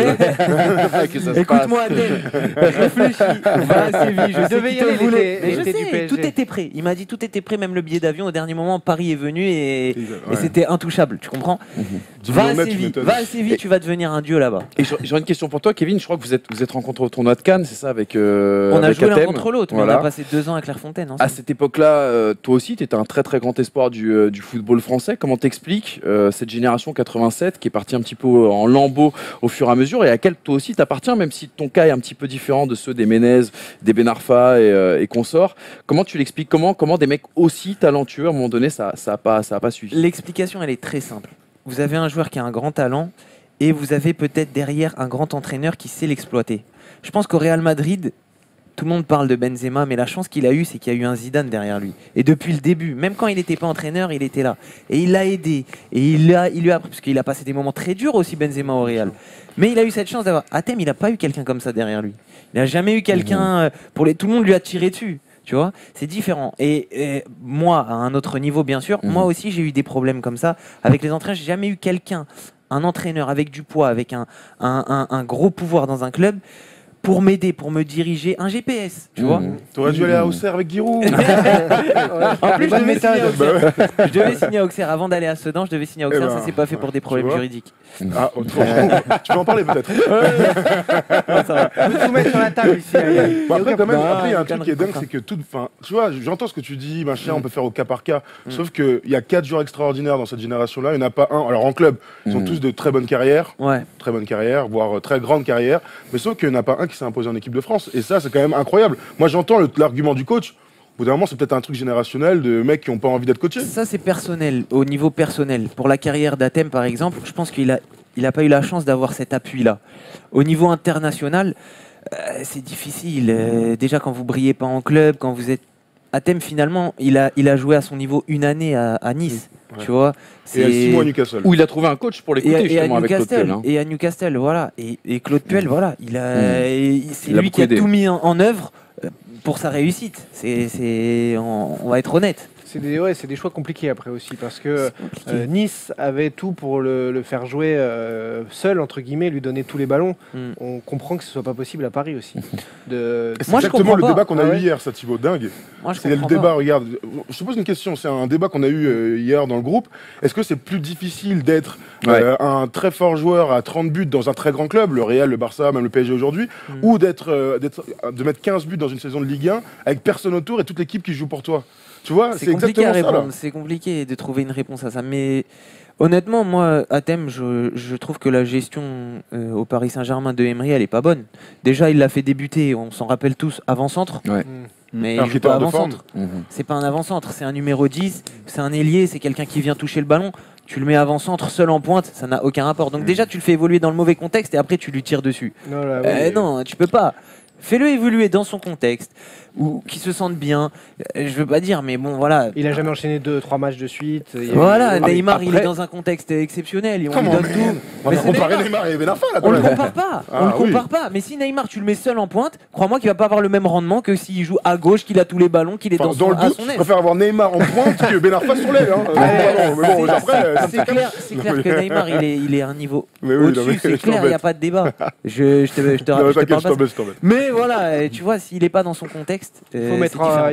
que ça se Écoute-moi, Adèle, réfléchis, va à Séville, je sais devait qu'il y te aller, voulait. il Mais je était du sais, PSG. tout était prêt. Il m'a dit tout était prêt, même le billet d'avion. Au dernier moment, Paris est venu et Ouais. c'était intouchable, tu comprends? 10 Va à millions net, tu Séville, m'étonnes. va à Séville, tu vas devenir un dieu là-bas. Et j'aurais une question pour toi, Kevin. Je crois que vous êtes rencontrés au tournoi de Cannes, c'est ça, avec On a avec joué l'un Hatem. contre l'autre, mais Voilà. on a passé 2 ans à Clairefontaine ensemble. À cette époque-là, toi aussi, tu étais un très très grand espoir du football français. Comment t'expliques cette génération 87 qui est partie un petit peu en lambeaux au fur et à mesure et à laquelle toi aussi t'appartiens, même si ton cas est un petit peu différent de ceux des Menez, des Ben Arfa et consorts. Comment tu l'expliques? Comment des mecs aussi talentueux, à un moment donné, ça a pas suivi? L'explication, elle est très simple. Vous avez un joueur qui a un grand talent et vous avez peut-être derrière un grand entraîneur qui sait l'exploiter. Je pense qu'au Real Madrid, tout le monde parle de Benzema, mais la chance qu'il a eue, c'est qu'il y a eu un Zidane derrière lui. Et depuis le début, même quand il n'était pas entraîneur, il était là. Et il l'a aidé. Et il lui a appris, parce qu'il a passé des moments très durs aussi, Benzema au Real. Mais il a eu cette chance d'avoir... Hatem, il n'a pas eu quelqu'un comme ça derrière lui. Il n'a jamais eu quelqu'un... Tout le monde lui a tiré dessus. Tu vois, c'est différent. Et moi, à un autre niveau, bien sûr, moi aussi, j'ai eu des problèmes comme ça. Avec les entraîneurs, j'ai jamais eu quelqu'un, un entraîneur avec du poids, avec un gros pouvoir dans un club, pour m'aider, pour me diriger, un GPS, tu vois. T'aurais dû aller à Auxerre avec Giroud. En plus, je devais, signer à Bah Auxerre. Je devais signer à Auxerre avant d'aller à Sedan, je devais signer à Auxerre, Eh ben, ça s'est pas fait pour des problèmes vois. juridiques. Ah, autrement. Tu peux en parler peut-être. On peut tout mettre sur la table ici. Bon, après, quand même, Non, après, il y a un aucun truc qui est dingue, contrat. c'est que tout. Enfin, tu vois, j'entends ce que tu dis, machin, on peut faire au cas par cas. Sauf qu'il y a 4 joueurs extraordinaires dans cette génération-là. Il n'y en a pas un. Alors, en club, ils ont tous de très bonnes carrières, voire très grandes carrières. Mais sauf qu'il n'y en a pas un qui s'est imposé en équipe de France. Et ça, c'est quand même incroyable. Moi, j'entends l'argument du coach. Au bout d'un moment, c'est peut-être un truc générationnel de mecs qui n'ont pas envie d'être coachés. Ça, c'est personnel, au niveau personnel. Pour la carrière d'Hatem, par exemple, je pense qu'il a pas eu la chance d'avoir cet appui-là. Au niveau international, c'est difficile. Déjà, quand vous brillez pas en club, quand vous êtes... Hatem, finalement, il a joué à son niveau une année à Nice, tu vois. Et à 6 mois à Newcastle. Où il a trouvé un coach pour l'écouter, Et à justement, avec Claude Newcastle, Puel, hein. et à Newcastle, voilà. Et Claude Puel, voilà, c'est Il a lui beaucoup qui a aidé. tout mis en œuvre pour sa réussite. On va être honnête. C'est des choix compliqués après aussi parce que C'est compliqué. Nice avait tout pour le faire jouer seul, entre guillemets, lui donner tous les ballons. On comprend que ce soit pas possible à Paris aussi. C'est Moi, je exactement comprends le pas. débat qu'on a Ah eu ouais. hier, ça, Thibaut, dingue. Moi, je C'est le comprends débat, pas. regarde, je te pose une question, c'est un débat qu'on a eu hier dans le groupe. Est-ce que c'est plus difficile d'être un très fort joueur à 30 buts dans un très grand club, le Real, le Barça, même le PSG aujourd'hui, ou de mettre 15 buts dans une saison de Ligue 1 avec personne autour et toute l'équipe qui joue pour toi? Tu vois, C'est c'est compliqué à exactement ça. répondre, c'est compliqué de trouver une réponse à ça. Mais honnêtement, moi, à Thème, je trouve que la gestion au Paris Saint-Germain de Emery, elle est pas bonne. Déjà, il l'a fait débuter, on s'en rappelle tous, avant-centre. Ouais. Mais Alors il qu'il joue pas était hors de forme. avant-centre. C'est pas un avant-centre, c'est un numéro 10, c'est un ailier, c'est quelqu'un qui vient toucher le ballon. Tu le mets avant-centre, seul en pointe, ça n'a aucun rapport. Donc déjà, tu le fais évoluer dans le mauvais contexte et après, tu lui tires dessus. Non, tu peux pas. Fais-le évoluer dans son contexte, ou qu'il se sente bien. Je veux pas dire, mais bon, voilà. Il a jamais enchaîné 2-3 matchs de suite. Il y a Voilà, eu- Neymar, il après- est dans un contexte exceptionnel et on lui Comment, donne mais- tout. On Mais va c'est comparer Neymar. Neymar et Ben Arfa là On quand le même. compare pas, Ah, on le oui. compare pas. Mais si Neymar, tu le mets seul en pointe, crois-moi qu'il va pas avoir le même rendement que s'il joue à gauche, qu'il a tous les ballons, qu'il est Enfin, dans le à doute, son je aise. préfère avoir Neymar en pointe que Ben Arfa sur l'aile. Hein. Pardon, mais bon, après, ça me C'est fait clair, c'est clair que Neymar, il est à un niveau Mais oui, non, mais au-dessus, c'est je clair, il n'y a t'embête. pas de débat. Je te Non, parle t'inquiète, pas je de ça. t'embête. Mais voilà, tu vois, s'il n'est pas dans son contexte, contexte.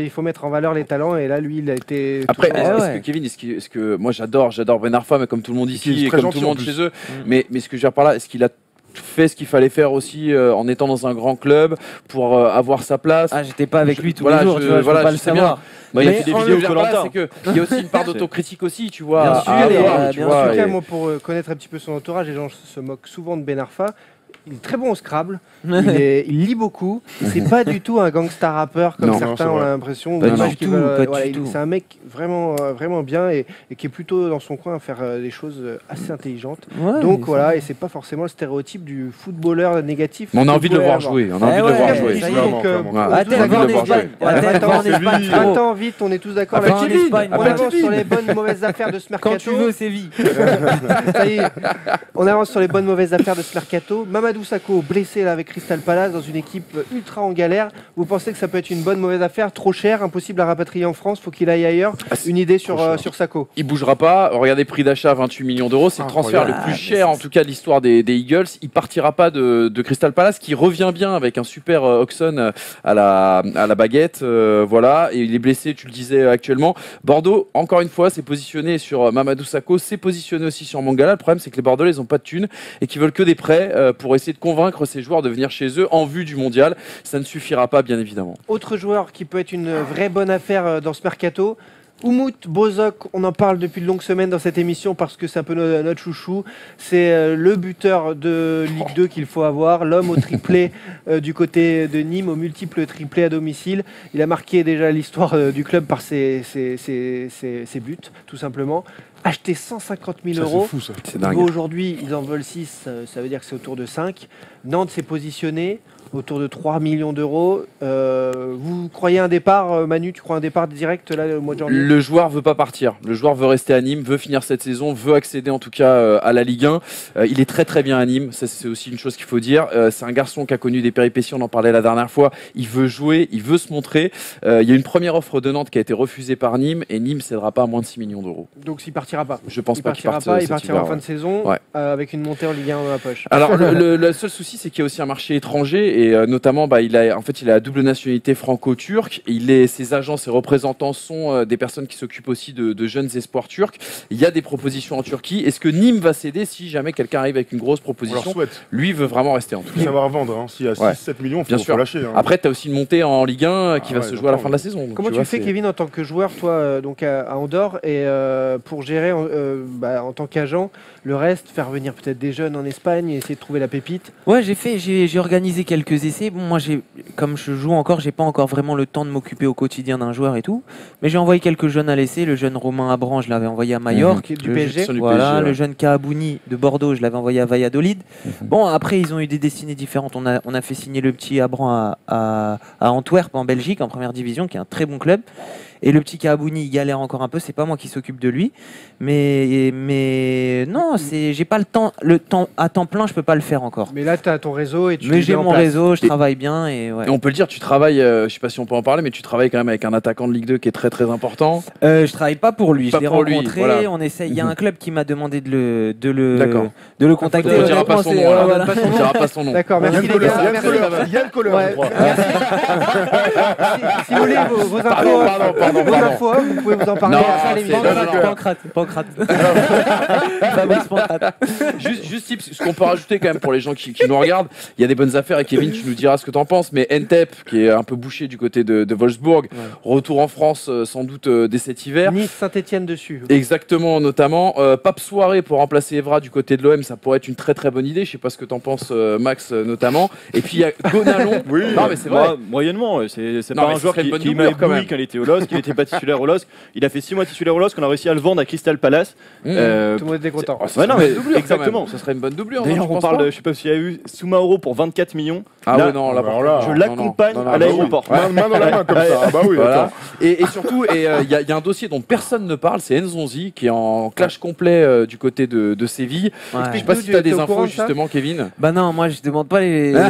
Il faut mettre en valeur les talents et là lui il a été. Après, toujours- est-ce que Kevin, est-ce que moi j'adore Ben Arfa, mais comme tout le monde ici et très comme gentil tout le monde en plus. chez eux, mais ce que je veux dire par là, est-ce qu'il a fait ce qu'il fallait faire aussi en étant dans un grand club pour avoir sa place? Ah, j'étais pas avec lui tous Voilà, les jours, tu vois, je peux pas le sais bien. savoir. Bah, il a Mais fait des en vidéos le- de Koh-Lanta. Il y a aussi une part d'autocritique aussi, tu vois. Bien à sûr, avoir, tu bien vois, En tout cas, et- moi, pour connaître un petit peu son entourage, les gens se moquent souvent de Ben Arfa. Il est très bon au Scrabble, il lit beaucoup. C'est pas du tout un gangsta rappeur comme Non, certains c'est ont vrai. l'impression. Pas ou du l'image qu'ils tout, veulent, pas du voilà, tout. c'est un mec vraiment, vraiment bien et qui est plutôt dans son coin à faire des choses assez intelligentes. Ouais, Donc mais voilà, et c'est pas forcément le stéréotype du footballeur négatif. Mais on a envie de le voir jouer. jouer. On a envie de le ouais, voir ouais, jouer. ça y est, Clairement, donc, clairement. Ouais. on est tous Attends, d'accord. va en de le voir Espagne. jouer. Attends, Attends, va en Séville. Espagne, frérot. Attends, vite, on est tous d'accord Après, là-dessus. en Espagne, On après, avance sur les bonnes mauvaises affaires de ce mercato. Quand tu veux, Séville. Ça y est, on avance sur les bonnes mauvaises affaires de ce mercato. Mamadou Sakho blessé là avec Crystal Palace dans une équipe ultra en galère. Vous pensez que ça peut être une bonne mauvaise affaire, trop cher, impossible à rapatrier en France, faut qu'il aille ailleurs? Une idée sur Sakho? Il bougera pas. Regardez, prix d'achat 28 millions d'euros. C'est le transfert le plus cher, en tout cas, de l'histoire des Eagles. Il partira pas de Crystal Palace, qui revient bien avec un super Oxon à la baguette. Voilà. Et il est blessé, tu le disais actuellement. Bordeaux, encore une fois, s'est positionné sur Mamadou Sakho, s'est positionné aussi sur Mangala. Le problème, c'est que les Bordelais, ils ont pas de thunes et qu'ils veulent que des prêts pour essayer de convaincre ces joueurs de venir chez eux en vue du mondial. Ça ne suffira pas, bien évidemment. Autre joueur qui peut être une vraie bonne affaire dans ce mercato, Umut Bozok, on en parle depuis de longues semaines dans cette émission parce que c'est un peu notre chouchou. C'est le buteur de Ligue 2 qu'il faut avoir, l'homme au triplé du côté de Nîmes, au multiple triplé à domicile. Il a marqué déjà l'histoire du club par ses buts, tout simplement. Acheté 150 000 Ça, euros. c'est fou ça. C'est Niveau dingue. aujourd'hui, ils en veulent 6, ça veut dire que c'est autour de 5. Nantes s'est positionné autour de 3 millions d'euros. Vous croyez un départ, Manu, tu crois un départ direct là au mois de janvier? Le joueur veut pas partir. Le joueur veut rester à Nîmes, veut finir cette saison, veut accéder en tout cas à la Ligue 1. Il est très très bien à Nîmes. Ça, c'est aussi une chose qu'il faut dire. C'est un garçon qui a connu des péripéties. On en parlait la dernière fois. Il veut jouer, il veut se montrer. Il y a une première offre de Nantes qui a été refusée par Nîmes et Nîmes cédera pas à moins de 6 millions d'euros. Donc il partira pas. Je pense Il pas qu'il partira parte. pas, il cet partira hiver, en fin ouais. de saison Ouais. avec une montée en Ligue 1 dans la poche. Alors le seul souci, c'est qu'il y a aussi un marché étranger et notamment il a la double nationalité franco-turque. Ses agents, ses représentants sont des personnes qui s'occupent aussi de jeunes espoirs turcs. Il y a des propositions en Turquie. Est-ce que Nîmes va céder si jamais quelqu'un arrive avec une grosse On leur proposition? souhaite. Lui veut vraiment rester en tout Il faut cas. savoir vendre. Hein. S'il y a 6-7 Ouais. millions, Bien faut sûr. lâcher. Hein. Après, tu as aussi une montée en Ligue 1 qui va ouais, se jouer à la fin de la j'entends, saison. Donc, Comment tu vois, fais, c'est- Kevin, en tant que joueur, toi, donc à Andorre, et pour gérer en tant qu'agent le reste, faire venir peut-être des jeunes en Espagne et essayer de trouver la pépite? Ouais, j'ai organisé quelques essais. Bon, moi, comme je joue encore, j'ai pas encore vraiment le temps de m'occuper au quotidien d'un joueur et tout. Mais j'ai envoyé quelques jeunes à l'essai. Le jeune Romain Abran, je l'avais envoyé à Majorque. Qui est du Le PSG. jeune- Du Voilà, PSG, ouais. le jeune Kaabouni de Bordeaux, je l'avais envoyé à Valladolid. Bon, après, ils ont eu des destinées différentes. On a fait signer le petit Abran à Antwerp, en Belgique, en première division, qui est un très bon club. Et le petit Kaabouni, il galère encore un peu. C'est pas moi qui s'occupe de lui. Mais non, j'ai pas le temps à temps plein, je peux pas le faire encore. Mais là, tu as ton réseau et tu Mais le j'ai mets en mon place. réseau, je travaille bien et ouais. Et on peut le dire, tu travailles, je sais pas si on peut en parler, mais tu travailles quand même avec un attaquant de Ligue 2 qui est très très important. Je travaille pas pour lui, Pas je l'ai pour lui, rencontré. voilà. On essaye. Il y a un club qui m'a demandé D'accord. de le contacter. On dira pas Honnêtement, son c'est- nom. alors. voilà. On dira pas son nom. D'accord, merci Yann les Kohler, gars. Yann Merci. Kohler, Yann Kohler, Ouais. je crois. Si vous voulez vos infos, Pardon. vos infos, vous pouvez vous en parler Non, à la fin de c'est- l'émission. non, non. Pancrate. Fabrice Pancrate. Juste type, ce qu'on peut rajouter quand même pour les gens qui nous regardent, il y a des bonnes affaires et Kevin, tu nous diras ce que t'en penses, mais Entep, qui est un peu bouché du côté de Wolfsburg, retour en France sans doute dès cet hiver. Nice Saint-Etienne dessus. Exactement, notamment. Pape Soirée pour remplacer Evra du côté de l'OM, ça pourrait être une très très bonne idée. Je sais pas ce que t'en penses, Max, notamment. Et puis il y a Gonalon. Oui. Non, mais c'est vrai. Moyennement, c'est Non, pas mais un ce joueur serait une bonne qui m'a doublure, quand ébloui même. quand il était au LOSC, il n'était pas titulaire au LOSC. Il a fait 6 mois titulaire au LOSC, on a réussi à le vendre à Crystal Palace. Mmh. Tout le monde était content. Oh, ça Ouais, serait non, une mais bonne doublure, exactement. quand même. Ça serait une bonne doublure. D'ailleurs, non, tu on penses parle pas de, je sais pas s'il y a eu Soumaoro pour 24 millions. Ah Là, ouais, non, là, alors par là, contre, je non, l'accompagne non, non, à non, l'aéroport. Main dans la main comme ça. Ah bah oui, Voilà. attends. Et surtout, il y a un dossier dont personne ne parle, c'est Nzonzi, qui est en clash complet du côté de Séville. Ouais. Je sais pas si tu as T'es des au courant infos de ça justement, Kevin. Bah non, moi je demande pas les choses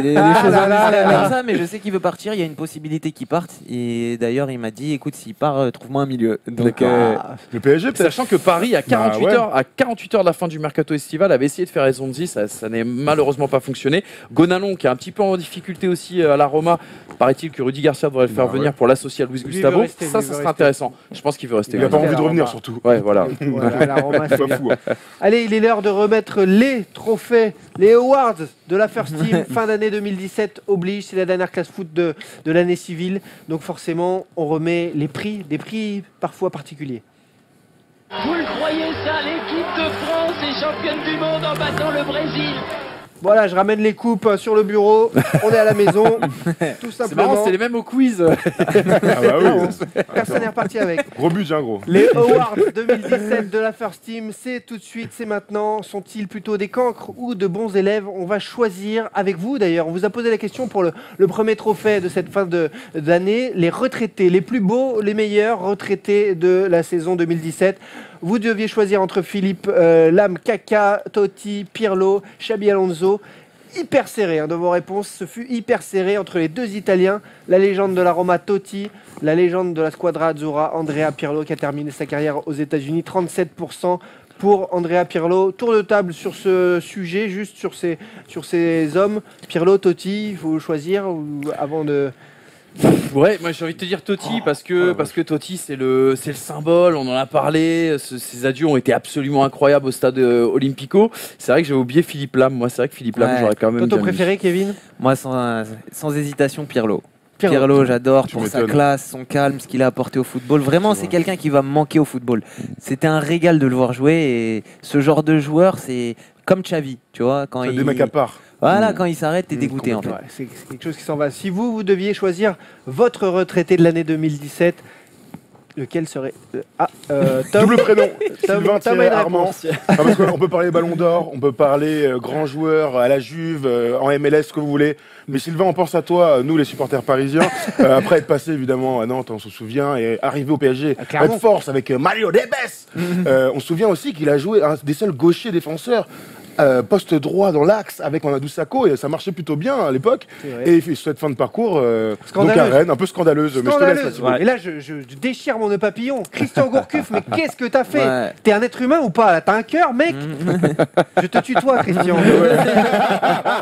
comme ça, mais je sais qu'il veut partir. Il y a une possibilité qu'il parte. Et d'ailleurs, il m'a dit, écoute, s'il part, trouve-moi un milieu. Donc, Le PSG peut-être. Sachant que Paris, à 48 ouais. heures de la fin du mercato estival, avait essayé de faire Nzonzi, ça n'est malheureusement pas fonctionné. Gonalon, qui est un petit peu en difficulté aussi à la Roma, paraît-il que Rudy Garcia devrait faudrait le faire venir pour l'associer à Luis Lui, il Gustavo. veut rester, Ça lui, veut serait rester. intéressant. Je pense qu'il veut rester. Il n'a pas rester envie à de la revenir Roma. surtout. Ouais, voilà. Voilà, la Roma, c'est C'est pas bien. fou. Hein. Allez, il est l'heure de remettre les trophées, les awards de la First Team. Fin d'année 2017 oblige, c'est la dernière classe foot de l'année civile. Donc forcément, on remet les prix, des prix parfois particuliers. Vous le croyez ça, l'équipe de France est championne du monde en battant le Brésil. Voilà, je ramène les coupes sur le bureau. On est à la maison, tout C'est simplement. marrant, c'est les mêmes au quiz. Ah bah oui. Personne n'est reparti avec. Gros budget, gros. Les awards 2017 de la First Team, c'est tout de suite, c'est maintenant. Sont-ils plutôt des cancres ou de bons élèves? On va choisir avec vous d'ailleurs. On vous a posé la question pour le premier trophée de cette fin d'année. Les retraités, les plus beaux, les meilleurs retraités de la saison 2017. Vous deviez choisir entre Philippe Lam, Kaka, Totti, Pirlo, Xabi Alonso. Hyper serré de vos réponses. Ce fut hyper serré entre les deux Italiens. La légende de la Roma, Totti. La légende de la Squadra Azzurra, Andrea Pirlo, qui a terminé sa carrière aux États-Unis. 37% pour Andrea Pirlo. Tour de table sur ce sujet, juste sur ces hommes. Pirlo, Totti, il faut choisir avant de... Ouais, moi j'ai envie de te dire Totti parce que Totti c'est le symbole, on en a parlé, ces adieux ont été absolument incroyables au stade Olimpico. C'est vrai que j'ai oublié Philippe Lam, moi c'est vrai que Philippe Lam Ouais. j'aurais quand même Toi, ton bien mis. préféré, Kevin? Moi, sans hésitation, Pirlo. Pirlo, j'adore Tu pour sa m'étonnes. classe, son calme, ce qu'il a apporté au football. Vraiment, c'est quelqu'un qui va me manquer au football. C'était un régal de le voir jouer et ce genre de joueur, c'est comme Xavi, tu vois, quand C'est des mecs à part. Voilà, quand il s'arrête, t'es dégoûté en fait. Ouais, c'est quelque chose qui s'en va. Si vous deviez choisir votre retraité de l'année 2017, lequel serait Tom, Double prénom. Tom Sylvain a Thierry une Armand. réponse. Ah, parce qu'on peut parler Ballon d'Or, on peut parler grand joueur à la Juve, en MLS, ce que vous voulez. Mais Sylvain, on pense à toi, nous les supporters parisiens, après être passé évidemment à Nantes, on se souvient, et arrivé au PSG Clermont. avec force avec Mario Debes. On se souvient aussi qu'il a joué un des seuls gauchers défenseurs. Poste droit dans l'axe avec Mamadou Sakho et ça marchait plutôt bien à l'époque. C'est vrai. Et il fait cette fin de parcours donc à Scandaleuse. Rennes, un peu scandaleuse. Mais je te laisse Scandaleuse. là-dessus. Et là, je déchire mon nœud papillon. Christian Gourcuff, mais qu'est-ce que t'as fait? Ouais. T'es un être humain ou pas là? T'as un cœur, mec? Je te tutoie, Christian.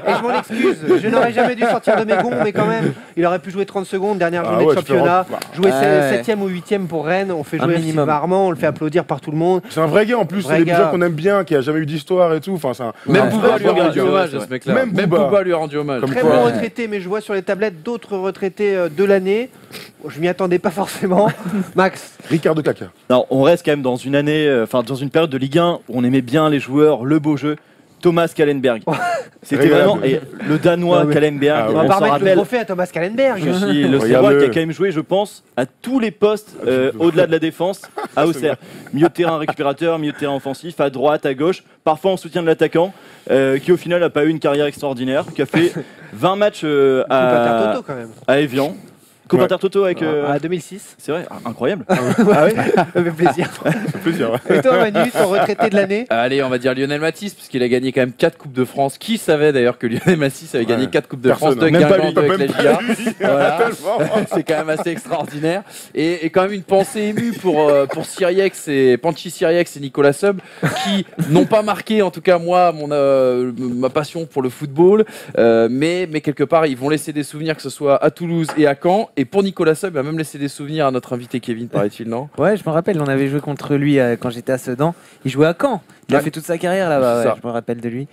Et je m'en excuse. Je n'aurais jamais dû sortir de mes gonds, mais quand même, il aurait pu jouer 30 secondes, dernière Ah journée ouais, de je fais championnat. Jouer Ouais. 7e ou 8e pour Rennes. On fait Un jouer minimum. Sylvain Armand, on le fait applaudir par tout le monde. C'est un vrai gars en plus, Vrai c'est des gars. gens qu'on aime bien, qui a jamais eu d'histoire et tout. Enfin, c'est un Même Ouais. Bouba lui a Ouais, rendu ouais, hommage ouais, à ce mec-là. Même Même Bouba. Bouba lui a rendu hommage. Comme Très quoi. bon retraité, mais je vois sur les tablettes d'autres retraités de l'année. Je m'y attendais pas forcément. Max, Ricardo Kaka. Non, on reste quand même dans une année, dans une période de Ligue 1 où on aimait bien les joueurs, le beau jeu. Thomas Kallenberg. C'était Régalable. vraiment et le Danois Non, mais- Kallenberg. Ah on ouais. va pas s'en remettre le rappelle. trophée à Thomas Kallenberg. Aussi, le Regarde-le. Serrois qui a quand même joué, je pense, à tous les postes au-delà de la défense, à Auxerre. Milieu de terrain récupérateur, milieu de terrain offensif, à droite, à gauche, parfois en soutien de l'attaquant, qui au final n'a pas eu une carrière extraordinaire, qui a fait 20 matchs Coupe Toto quand même. à Evian. Coupe Ouais. Intertoto avec. À 2006. C'est vrai, incroyable. Ah oui, ça fait plaisir. Ça fait plaisir. Ouais. Et toi, Manu, ton retraité de l'année? Allez, on va dire Lionel Matisse, parce qu'il a gagné quand même 4 Coupes de France. Qui savait d'ailleurs que Lionel Matisse avait gagné Ouais. 4 Coupes de Personne, France, 2 hein. avec Même pas Guingamp, lui, 2 avec même la pas GIA. lui. Voilà. Tellement. C'est quand même assez extraordinaire. Et quand même une pensée émue pour Siriex et Panchi Siriex et Nicolas Sub, qui n'ont pas marqué, en tout cas moi, ma passion pour le football. Mais quelque part, ils vont laisser des souvenirs, que ce soit à Toulouse et à Caen. Et pour Nicolas Sub, il va même laisser des souvenirs à notre invité Kevin, paraît-il, non? Ouais, je me rappelle, on avait joué contre lui quand j'étais à Sedan. Il jouait à Caen. Il a Ouais. fait toute sa carrière là-bas, C'est ouais, ça. je me rappelle de lui.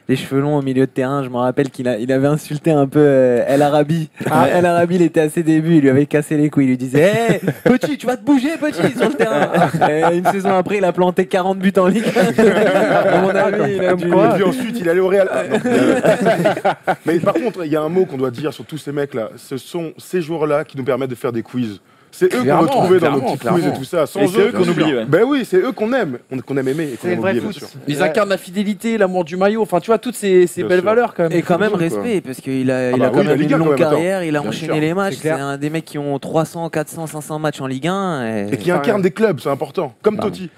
Les cheveux longs au milieu de terrain, je me rappelle qu'il avait insulté un peu El Arabi. El Arabi, il était à ses débuts, il lui avait cassé les couilles. Il lui disait Hé, petit, tu vas te bouger, petit, sur le terrain. Et une saison après, il a planté 40 buts en Ligue. À mon avis, il a dû- Et puis ensuite, il est allé au Real. Ah, non. Mais par contre, il y a un mot qu'on doit dire sur tous ces mecs-là. Ce sont ces joueurs-là qui nous permettent de faire des quiz. C'est eux qu'on Clairement, retrouvait dans nos clairement, petits quiz et clairement. tout ça. Sans Et c'est eux qu'on bien oublie, sûr. ouais. Ben oui, c'est eux qu'on aime, qu'on aime aimer et qu'on C'est le aime vrai oublier, bien foot. sûr. Ils incarnent la fidélité, l'amour du maillot, enfin tu vois, toutes ces Bien belles sûr. valeurs quand même. Et quand même Quoi. respect, parce qu'il a, il bah a quand oui, la même Ligue une 1 quand longue même, attends. carrière, il a Bien enchaîné sûr, les matchs. c'est C'est clair. un des mecs qui ont 300, 400, 500 matchs en Ligue 1. Et qui incarne des clubs, c'est important. Comme Pardon. Totti.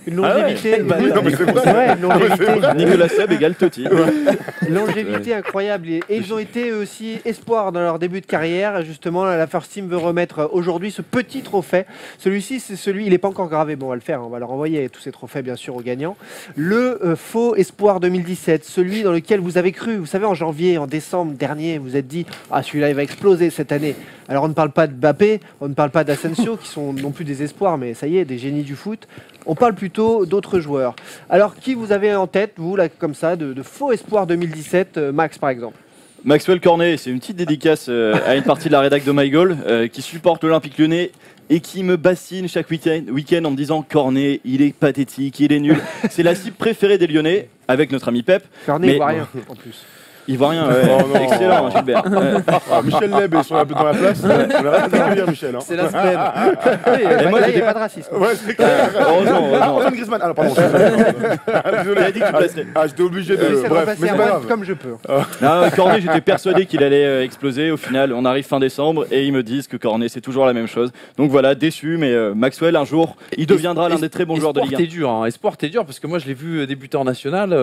Une longévité. Ah ouais. Oui, non, mais c'est vrai. C'est vrai, une longévité. Nicolas Seb égale Totti. Longévité incroyable. Et ils ont été eux aussi espoirs dans leur début de carrière. Et justement, la First Team veut remettre aujourd'hui ce petit trophée. Celui-ci, c'est celui, il n'est pas encore gravé, bon on va le faire, on va leur envoyer tous ces trophées bien sûr aux gagnants. Le faux espoir 2017, celui dans lequel vous avez cru, vous savez en janvier, en décembre dernier, vous êtes dit « Ah celui-là il va exploser cette année ». Alors on ne parle pas de Mbappé, on ne parle pas d'Asensio qui sont non plus des espoirs, mais ça y est, des génies du foot. On parle plutôt d'autres joueurs. Alors qui vous avez en tête, vous là comme ça, de faux espoir 2017, Max par exemple? Maxwell Cornet, c'est une petite dédicace à une partie de la rédac de My Goal qui supporte l'Olympique Lyonnais et qui me bassine chaque week-end en me disant Cornet, il est pathétique, il est nul. C'est la cible préférée des Lyonnais avec notre ami Pep. Cornet, il voit rien en plus. Ivoirien, excellent, Gilbert. Michel Leb est dans la place. On a rien à dire, Michel. C'est la semaine. Et moi, là, il n'y j'étais a pas de racisme. Ouais, c'est clair. Heureusement. Antoine Griezmann. Alors, pardon. Désolé. dit que tu plaçais. J'étais obligé de. J'essaie de Bref, repasser mais c'est à pas moi grave. comme je peux. Non, Cornet, j'étais persuadé qu'il allait exploser. Au final, on arrive fin décembre et ils me disent que Cornet, c'est toujours la même chose. Donc voilà, déçu, mais Maxwell, un jour, il deviendra l'un des très bons joueurs de Ligue 1. T'es dur, hein. Espoir, t'es dur parce que moi je l'ai vu débuter en national.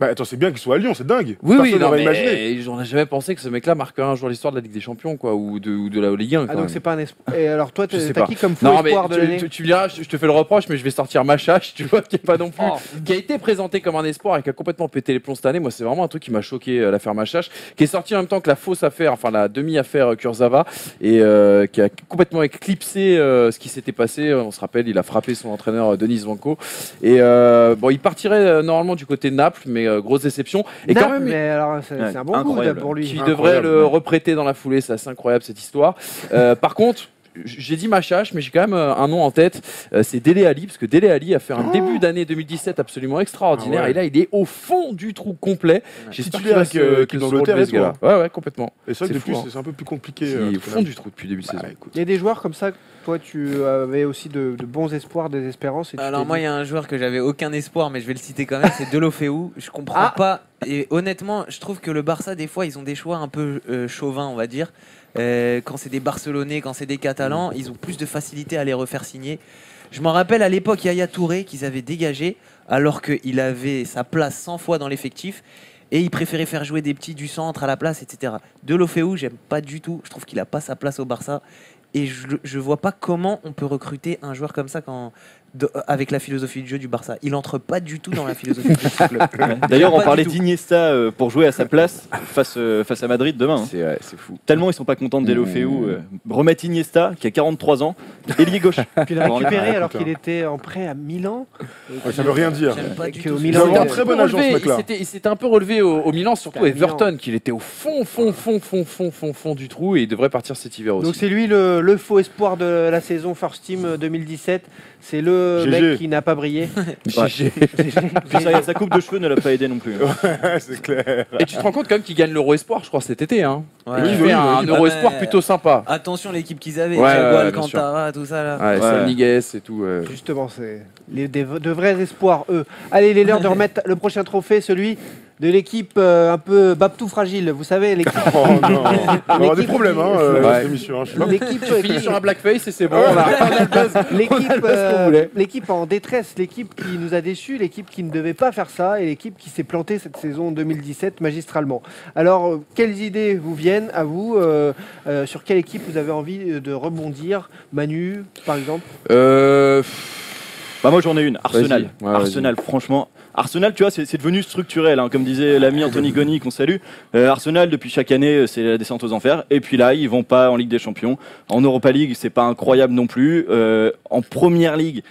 Bah, attends, c'est bien qu'il soit à Lyon, c'est dingue. Oui, Personne non, n'aurait mais imaginé. j'en ai jamais pensé que ce mec-là marquerait un jour l'histoire de la Ligue des Champions, quoi, ou de la Ligue 1. Ah quand donc même. c'est pas un espoir. Et alors toi, Je sais t'as pas. qui comme faux Non, mais espoir de l'année? tu me diras, je te fais le reproche, mais je vais sortir Machache, tu vois, qui est pas non plus, qui a été présenté comme un espoir et qui a complètement pété les plombs cette année. Moi, c'est vraiment un truc qui m'a choqué, l'affaire Machache, qui est sorti en même temps que la fausse affaire, enfin la demi-affaire Kurzawa, et qui a complètement éclipsé ce qui s'était passé. On se rappelle, il a frappé son entraîneur Denis Vanko, et bon, il partirait normalement du côté de Naples, mais grosse déception. Et Naples, quand même, mais alors c'est un bon coup incroyable. pour lui. qui devrait le reprêter dans la foulée. C'est assez incroyable cette histoire. Par contre, j'ai dit Machache, mais j'ai quand même un nom en tête. C'est Dele Alli, parce que Dele Alli a fait un début d'année 2017 absolument extraordinaire. Ah ouais. Et là, il est au fond du trou complet. J'espère qu'il Titulaire va se avec l'Angleterre et ce gars-là. Ouais, complètement. Et ça, C'est depuis, fou, hein. c'est un peu plus compliqué. Il est au fond du trou depuis le début de saison. Il y a des joueurs comme ça. Toi, tu avais aussi de bons espoirs, des espérances. Et tu Alors t'es moi, dit- il y a un joueur que j'avais aucun espoir, mais je vais le citer quand même, c'est Deulofeu. Je comprends pas. Et honnêtement, je trouve que le Barça, des fois, ils ont des choix un peu chauvins, on va dire. Quand c'est des Barcelonais, quand c'est des Catalans, ils ont plus de facilité à les refaire signer. Je m'en rappelle à l'époque, Yaya Touré, qu'ils avaient dégagé, alors qu'il avait sa place 100 fois dans l'effectif. Et il préférait faire jouer des petits du centre à la place, etc. Deulofeu, j'aime pas du tout. Je trouve qu'il a pas sa place au Barça. Et je vois pas comment on peut recruter un joueur comme ça avec la philosophie de jeu du Barça. Il entre pas du tout dans la philosophie de jeu du club. D'ailleurs, on Pas parlait du tout. d'Iniesta pour jouer à sa place face à Madrid demain. hein. C'est fou. Tellement ils sont pas contents de Deulofeu. Remettre Iniesta, qui a 43 ans, ailier gauche. Tu l'as récupéré Ah, alors putain. qu'il était en prêt à Milan. Ouais, ça veut rien dire. J'aime pas du Que tout au ce Milan, Ils ont il un a- très bon agent, ce mec-là. Il s'était un peu relevé au Milan, surtout Putain, Everton, qu'il était au fond du trou et il devrait partir cet hiver aussi. Donc c'est lui le faux espoir de la saison First Team 2017. C'est le GG. mec qui n'a pas brillé. GG. Puis sa coupe de cheveux ne l'a pas aidé non plus. hein. C'est clair. Et tu te rends compte quand même qu'il gagne l'Euro Espoir, je crois, cet été. Hein. Ouais. Il oui, fait un oui. Euro Ouais, Espoir mais- plutôt sympa. Attention l'équipe qu'ils avaient, Ouais, Thiago ouais, Alcantara, tout ça là. Ouais, Ouais. Salniguez et tout. Justement, c'est de vrais espoirs, eux. Allez, il est l'heure de remettre le prochain trophée, celui de l'équipe un peu Babtou fragile. Vous savez, l'équipe. Oh non. On va avoir des L'équipe problèmes, hein, Ouais. cette émission. Hein, je sais pas. L'équipe Fini sur un blackface et c'est bon. on a le buzz. l'équipe en détresse, l'équipe qui nous a déçus, l'équipe qui ne devait pas faire ça et l'équipe qui s'est plantée cette saison 2017 magistralement. Alors, quelles idées vous viennent à vous sur quelle équipe vous avez envie de rebondir? Manu, par exemple. Bah moi j'en ai une, Arsenal. Vas-y. Ouais, Arsenal, franchement. Arsenal, tu vois, c'est devenu structurel, hein, comme disait l'ami Anthony Goni qu'on salue. Arsenal, depuis chaque année, c'est la descente aux enfers. Et puis là, ils vont pas en Ligue des Champions. En Europa League, c'est pas incroyable non plus. En Première Ligue,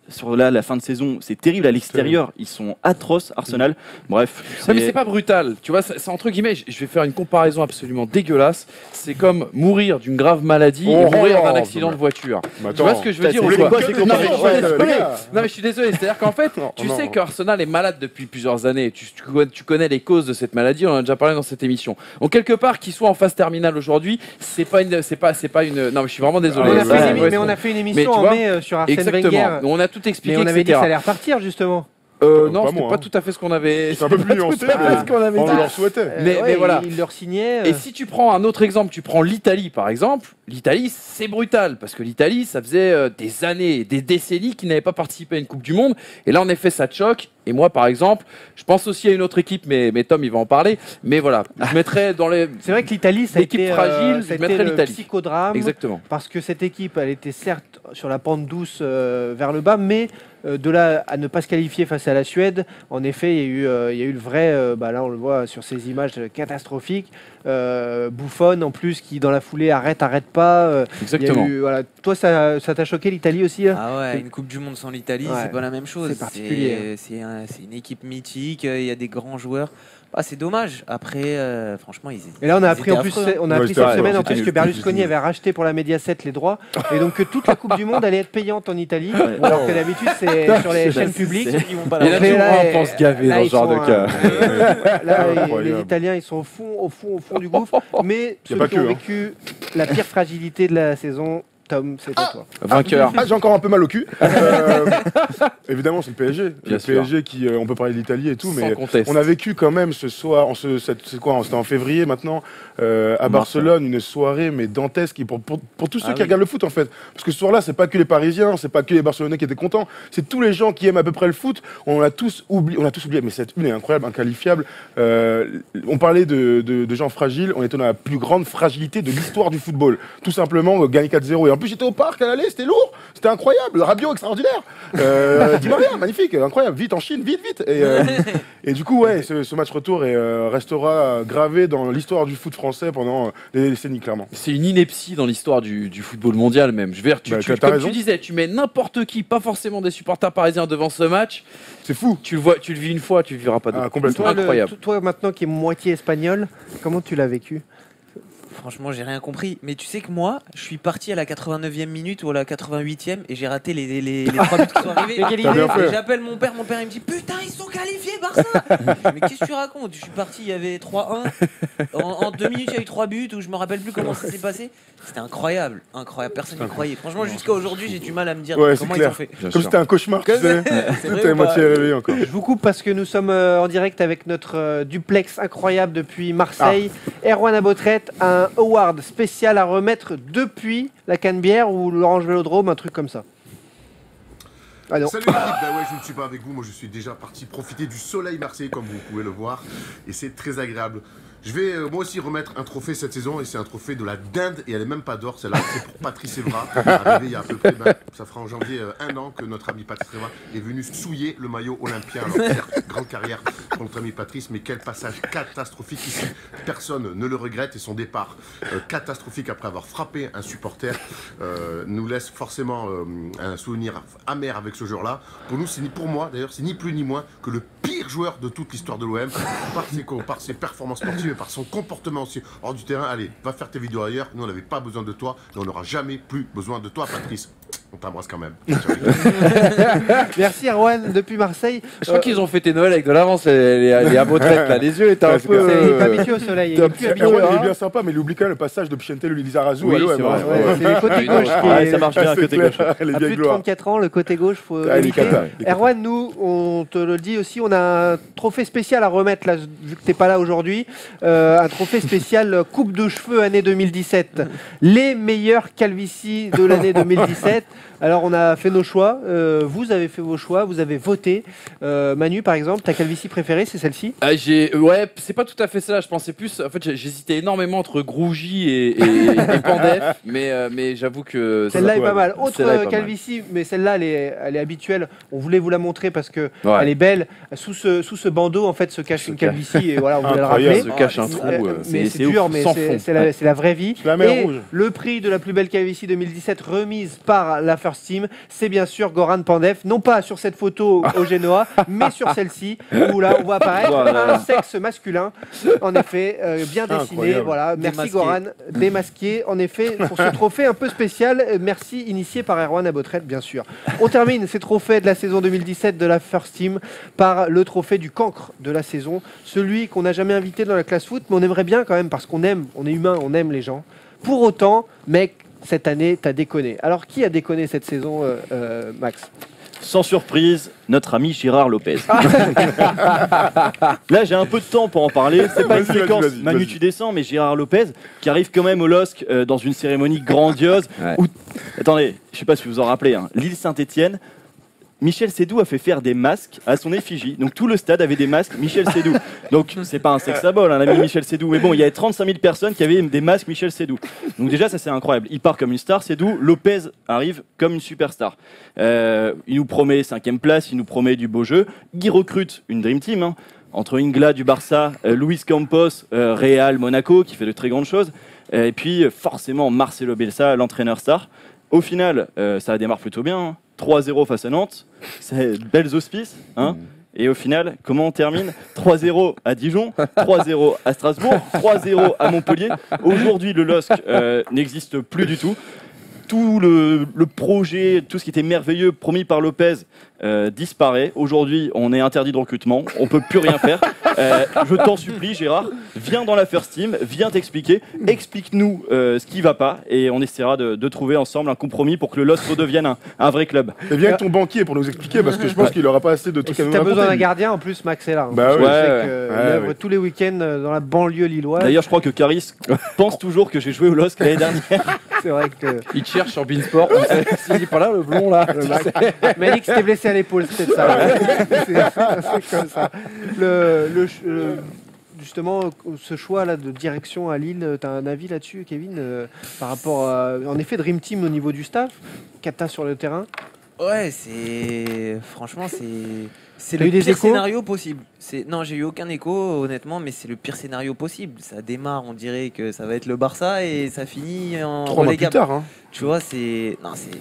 sur la fin de saison, c'est terrible à l'extérieur. Ils sont atroces, Arsenal. Bref. Ouais, mais c'est pas brutal, tu vois, c'est entre guillemets, je vais faire une comparaison absolument dégueulasse. C'est comme mourir d'une grave maladie et mourir d'un accident de voiture. Mais Tu vois ce que je veux dire vous ou voulez quoi quoi, c'est Non, mais je suis Ouais, désolé. les gars. Non mais je suis désolé, c'est-à-dire qu'en fait, tu non. sais qu'Arsenal est malade depuis plusieurs années, tu connais les causes de cette maladie, on en a déjà parlé dans cette émission. Donc quelque part, qu'il soit en phase terminale aujourd'hui, c'est pas une, non mais je suis vraiment désolé. on a ouais, fait ouais, mais on a fait une émission tu en vois, mai sur Arsène Exactement. Wenger. On a tout Mais expliqué, on avait dit que etc. ça allait repartir justement. Non, pas c'était moi, pas hein. tout à fait ce qu'on avait. C'est un peu plus nuancé, mais on leur souhaitait. Mais voilà. Il leur signait. Et si tu prends un autre exemple, tu prends l'Italie par exemple, l'Italie c'est brutal parce que l'Italie ça faisait des années, des décennies qu'ils n'avaient pas participé à une Coupe du Monde et là en effet ça te choque. Et moi par exemple, je pense aussi à une autre équipe, mais Tom il va en parler. Mais voilà, je mettrais dans les. C'est vrai que l'Italie, ça a L'équipe été, fragile, ça a je été mettrais le l'Italie. psychodrame. Exactement. Parce que cette équipe, elle était certes sur la pente douce vers le bas, mais de là à ne pas se qualifier face à la Suède, en effet, il y a eu le vrai, là on le voit sur ces images catastrophiques, Buffon en plus qui dans la foulée arrête pas. Exactement. Voilà. Toi, ça t'a choqué l'Italie aussi là Ah ouais, une Coupe du Monde sans l'Italie, Ouais. c'est pas la même chose. C'est particulier. C'est une équipe mythique, il y a des grands joueurs. Ah, c'est dommage. Après, franchement, Et là, on a ils appris étaient en plus, affreux, hein. on a Ouais, appris c'était cette vrai, semaine en c'était plus nul. que Berlusconi avait racheté pour la Mediaset les droits, et donc que toute la Coupe du Monde allait être payante en Italie, alors que d'habitude c'est sur les chaînes publiques. Ils vont pas Il y en la a Mais toujours là, un pense gavé là, dans ce ils genre sont, de cas. Là, Incroyable. les Italiens, ils sont au fond du gouffre. Mais Y a ceux pas qui que, ont hein. vécu la pire fragilité de la saison, Tom, c'est à toi. Vainqueur. Ah, j'ai encore un peu mal au cul. Évidemment, c'est le PSG. Bien Le sûr. PSG qui, on peut parler de l'Italie et tout, Sans mais conteste. on a vécu quand même ce soir, c'est quoi, c'était en février maintenant, à Barcelone, une soirée mais dantesque pour tous ceux qui regardent le foot en fait. Parce que ce soir-là, c'est pas que les Parisiens, c'est pas que les Barcelonais qui étaient contents, c'est tous les gens qui aiment à peu près le foot. On a tous oublié, mais cette une est incroyable, inqualifiable. On parlait de gens fragiles, on était dans la plus grande fragilité de l'histoire du football. Tout simplement, gagner 4-0. Et en plus, j'étais au parc à l'aller, c'était lourd, c'était incroyable, Rabiot extraordinaire. Di Maria, magnifique, incroyable, vite en Chine, vite. Et du coup, ouais, ce match retour restera gravé dans l'histoire du foot français pendant des décennies, clairement. C'est une ineptie dans l'histoire du football mondial même. Je veux dire, T'as comme raison. tu disais, tu mets n'importe qui, pas forcément des supporters parisiens devant ce match, C'est fou. tu le vois, tu le vis une fois, tu le vivras pas deux. Ah, complètement. Toi, Incroyable. toi, maintenant qui est moitié espagnol, comment tu l'as vécu? Franchement, j'ai rien compris. Mais tu sais que moi, je suis parti à la 89e minute ou à la 88e et j'ai raté les 3 buts qui sont arrivés. Mais quelle Et idée. j'appelle mon père il me dit putain, ils sont qualifiés Barça. Mais qu'est-ce que tu racontes? Je suis parti, il y avait 3-1. En 2 minutes, il y a eu 3 buts où je me rappelle plus comment ça s'est passé. C'était incroyable, incroyable. Personne n'y croyait. Franchement, jusqu'à aujourd'hui, j'ai du mal à me dire Ouais, c'est comment ils clair. ont fait. Bien Comme sûr. c'était un cauchemar, tu sais. vrai T'es ou moitié pas réveillé encore. Je vous coupe parce que nous sommes en direct avec notre duplex incroyable depuis Marseille. Erwan Abotret a un award spécial à remettre depuis la Canebière ou l'Orange Vélodrome, un truc comme ça. Ah non. Salut l'équipe, bah ouais, je ne suis pas avec vous, moi je suis déjà parti profiter du soleil marseillais comme vous pouvez le voir et c'est très agréable. Je vais moi aussi remettre un trophée cette saison et c'est un trophée de la dinde et elle est même pas d'or, celle-là c'est pour Patrice Evra, arrivé il y a à peu près, ça fera en janvier 1 an que notre ami Patrice Evra est venu souiller le maillot olympien. Alors certes, grande carrière pour notre ami Patrice, mais quel passage catastrophique ici, personne ne le regrette et son départ catastrophique après avoir frappé un supporter nous laisse forcément un souvenir amer avec ce joueur-là. Pour nous, pour moi d'ailleurs, c'est ni plus ni moins que le pire joueur de toute l'histoire de l'OM par ses performances sportives et par son comportement aussi hors du terrain. Allez, va faire tes vidéos ailleurs, nous on n'avait pas besoin de toi et on n'aura jamais plus besoin de toi Patrice. On t'embrasse quand même. Merci Erwan depuis Marseille. Je crois qu'ils ont fêté Noël avec de l'avance, les Abotrettes, là. Les yeux étaient un Ouais, c'est peu. clair. Il est pas habitué au soleil. Il est plus habitué. Erwan, il est bien sympa, mais il oublie quand même le passage de Pichente Lizarazu Oui, à l'OM. c'est vrai. Ouais, c'est le côté gauche qui Ouais, est... ça marche bien, C'est côté clair. gauche. Les À vieilles plus de gloires. 34 ans, le côté gauche, faut Ah, il est éviter. cata, il est cata. Erwan, nous, on te le dit aussi, on a un trophée spécial à remettre, là, vu que t'es pas là aujourd'hui. Un trophée spécial coupe de cheveux année 2017. Les meilleurs calvities de l'année 2017. Alors, on a fait nos choix. Vous avez fait vos choix, vous avez voté. Manu, par exemple, ta calvitie préférée, c'est celle-ci? Ah, ouais, c'est pas tout à fait ça. Je pensais plus. En fait, j'hésitais énormément entre Grougy et Pandef, mais j'avoue que Celle-là est pas mal. Celle-là est Autre pas mal. calvitie, mais celle-là, elle est habituelle. On voulait vous la montrer parce que Ouais. elle est belle. Sous ce bandeau, en fait, se cache une calvitie et voilà, on voulait le Incroyable. rappeler. se cache un trou. Mais c'est dur, mais sans c'est fond. la vraie vie. C'est la mer Et rouge. le prix de la plus belle calvitie 2017 remise par la First Team, c'est bien sûr Goran Pandev. Non pas sur cette photo au Genoa, mais sur celle-ci où là on voit apparaître Voilà. un sexe masculin. En effet, bien dessiné. Incroyable. Voilà, merci Démasqué. Goran, démasqué. En effet, pour ce trophée un peu spécial, merci initié par Erwan Abotret, bien sûr. On termine ces trophées de la saison 2017 de la First Team par le trophée du cancre de la saison, celui qu'on n'a jamais invité dans la classe foot, mais on aimerait bien quand même parce qu'on aime, on est humain, on aime les gens. Pour autant, mec, cette année, t'as déconné. Alors, qui a déconné cette saison, Max? Sans surprise, notre ami Gérard Lopez. Là, j'ai un peu de temps pour en parler. C'est pas une Vas-y, séquence vas-y, Manu vas-y. tu descends, mais Gérard Lopez qui arrive quand même au LOSC dans une cérémonie grandiose. Ouais. Où... Attendez, je sais pas si vous vous en rappelez, hein, l'île Saint-Étienne. Michel Sédou a fait faire des masques à son effigie. Donc tout le stade avait des masques Michel Sédou. Donc c'est pas un sex symbole, hein, l'ami Michel Sédou. Mais bon, il y avait 35 000 personnes qui avaient des masques Michel Sédou. Donc déjà, ça c'est incroyable. Il part comme une star, Sédou. Lopez arrive comme une superstar. Il nous promet 5e place, il nous promet du beau jeu. Il recrute une Dream Team. Hein, entre Ingla du Barça, Luis Campos, Real, Monaco, qui fait de très grandes choses. Et puis forcément Marcelo Bielsa, l'entraîneur star. Au final, ça démarre plutôt bien. Hein. 3-0 face à Nantes, c'est belles auspices. Hein. Et au final, comment on termine? 3-0 à Dijon, 3-0 à Strasbourg, 3-0 à Montpellier. Aujourd'hui, le LOSC n'existe plus du tout. Tout le projet, tout ce qui était merveilleux promis par Lopez disparaît. Aujourd'hui, on est interdit de recrutement, on peut plus rien faire. Je t'en supplie, Gérard, viens dans la First Team, viens t'expliquer, explique-nous ce qui va pas, et on essaiera de trouver ensemble un compromis pour que le LOSC redevienne un vrai club. Et viens avec ton banquier pour nous expliquer, parce que je pense qu'il aura pas assez de Et trucs si à nous t'as besoin d'un raconter. gardien, en plus, Max est là. hein. Bah Je ouais. sais Ouais, qu'il ouais, œuvre ouais. tous les week-ends dans la banlieue lilloise. D'ailleurs, je crois que Caris pense toujours que j'ai joué au LOSC l'année dernière. C'est vrai que Il te cherche sur Beansport. Il est pas là, le blond là. Malik s'était blessé à l'épaule, c'est peut-être ça. C'est comme ça. Justement, ce choix-là de direction à Lille, tu as un avis là-dessus, Kevin, par rapport à, en effet, Dream Team au niveau du staff, Kata sur le terrain? Ouais, c'est. Franchement, c'est T'as le eu des pire échos scénario possible. Non, j'ai eu aucun écho, honnêtement, mais c'est le pire scénario possible. Ça démarre, on dirait que ça va être le Barça et ça finit en 3 mois plus relégable. tard. Hein. Tu vois, c'est. Non, c'est.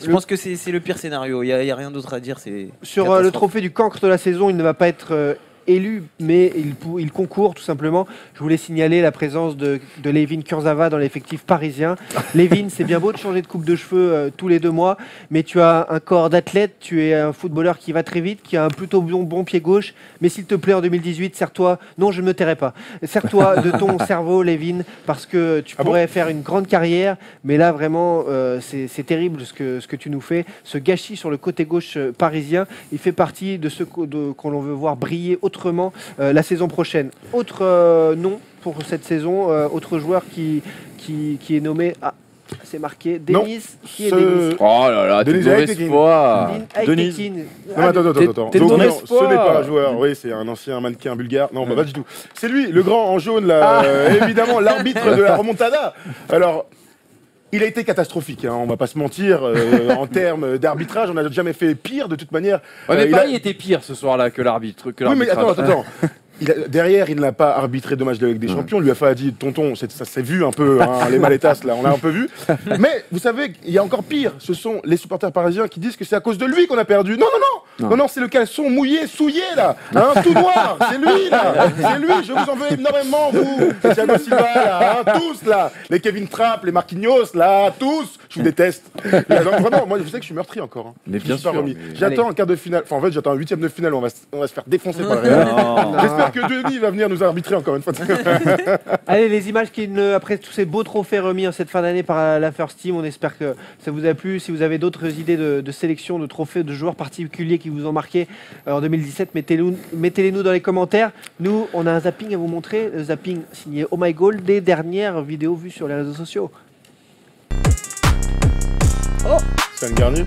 Je pense que c'est le pire scénario. Il y a rien d'autre à dire. C'est Sur le catastrophe. trophée du cancre de la saison, il ne va pas être élu, mais il concourt tout simplement. Je voulais signaler la présence de Levin Kurzawa dans l'effectif parisien. Levin, c'est bien beau de changer de coupe de cheveux tous les 2 mois, mais tu as un corps d'athlète, tu es un footballeur qui va très vite, qui a un plutôt bon pied gauche, mais s'il te plaît, en 2018, sers-toi, non, je ne me tairai pas, sers-toi de ton cerveau, Levin, parce que tu pourrais faire une grande carrière, mais là, vraiment, c'est terrible ce que tu nous fais. Ce gâchis sur le côté gauche parisien, il fait partie de ceux qu'on veut voir briller autrement la saison prochaine. Autre nom pour cette saison, autre joueur qui est nommé. Ah, c'est marqué. Non, Denis. Qui est ce- Denis? Oh là là, t'es Denis mauvaise Aitekin. foi. Lynn Denise. Aitekin. Non, attends. t'es Donc, ton non, espoir. ce n'est pas un joueur, oui, c'est un ancien mannequin bulgare. Non, bah, pas du tout. C'est lui, le grand en jaune, là, évidemment, l'arbitre de la remontada. Alors, il a été catastrophique, hein, on va pas se mentir. En termes d'arbitrage, on n'a jamais fait pire de toute manière. Ouais, mais il Paris a- était pire ce soir-là que l'arbitre. Oui, mais attends. Derrière, il n'a pas arbitré de match de la Ligue des Champions. L'UEFA a dit, tonton, ça s'est vu un peu, hein, les maletas, là, on l'a un peu vu. Mais vous savez, il y a encore pire. Ce sont les supporters parisiens qui disent que c'est à cause de lui qu'on a perdu. Non, c'est le caleçon mouillé, souillé, là. Hein, tout noir, c'est lui, là. C'est lui, je vous en veux énormément, vous. Thiago Silva, là, hein, tous, là. Les Kevin Trapp, les Marquinhos, là, tous. Je vous déteste. Là, donc, vraiment, moi, je sais que je suis meurtri encore. Hein. Mais Je bien me suis pas sûr, remis. mais- J'attends un quart de finale. Enfin, en fait, j'attends un 8e de finale où on va se faire défoncer par le Real. J'espère que Denis va venir nous arbitrer encore une fois. Allez, les images après tous ces beaux trophées remis en cette fin d'année par la First Team, on espère que ça vous a plu. Si vous avez d'autres idées de sélection, de trophées, de joueurs particuliers qui vous ont marqué en 2017, mettez-les nous dans les commentaires. Nous, on a un zapping à vous montrer, le zapping signé Oh My Goal, des dernières vidéos vues sur les réseaux sociaux. C'est un Garnier.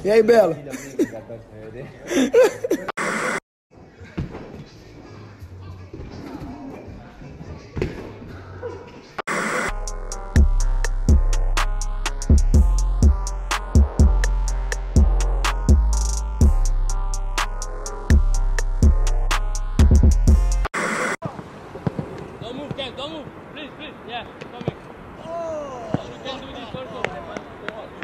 E aí, Bela? Don't move, Ken, don't move. Please, yeah, coming. You can do this also.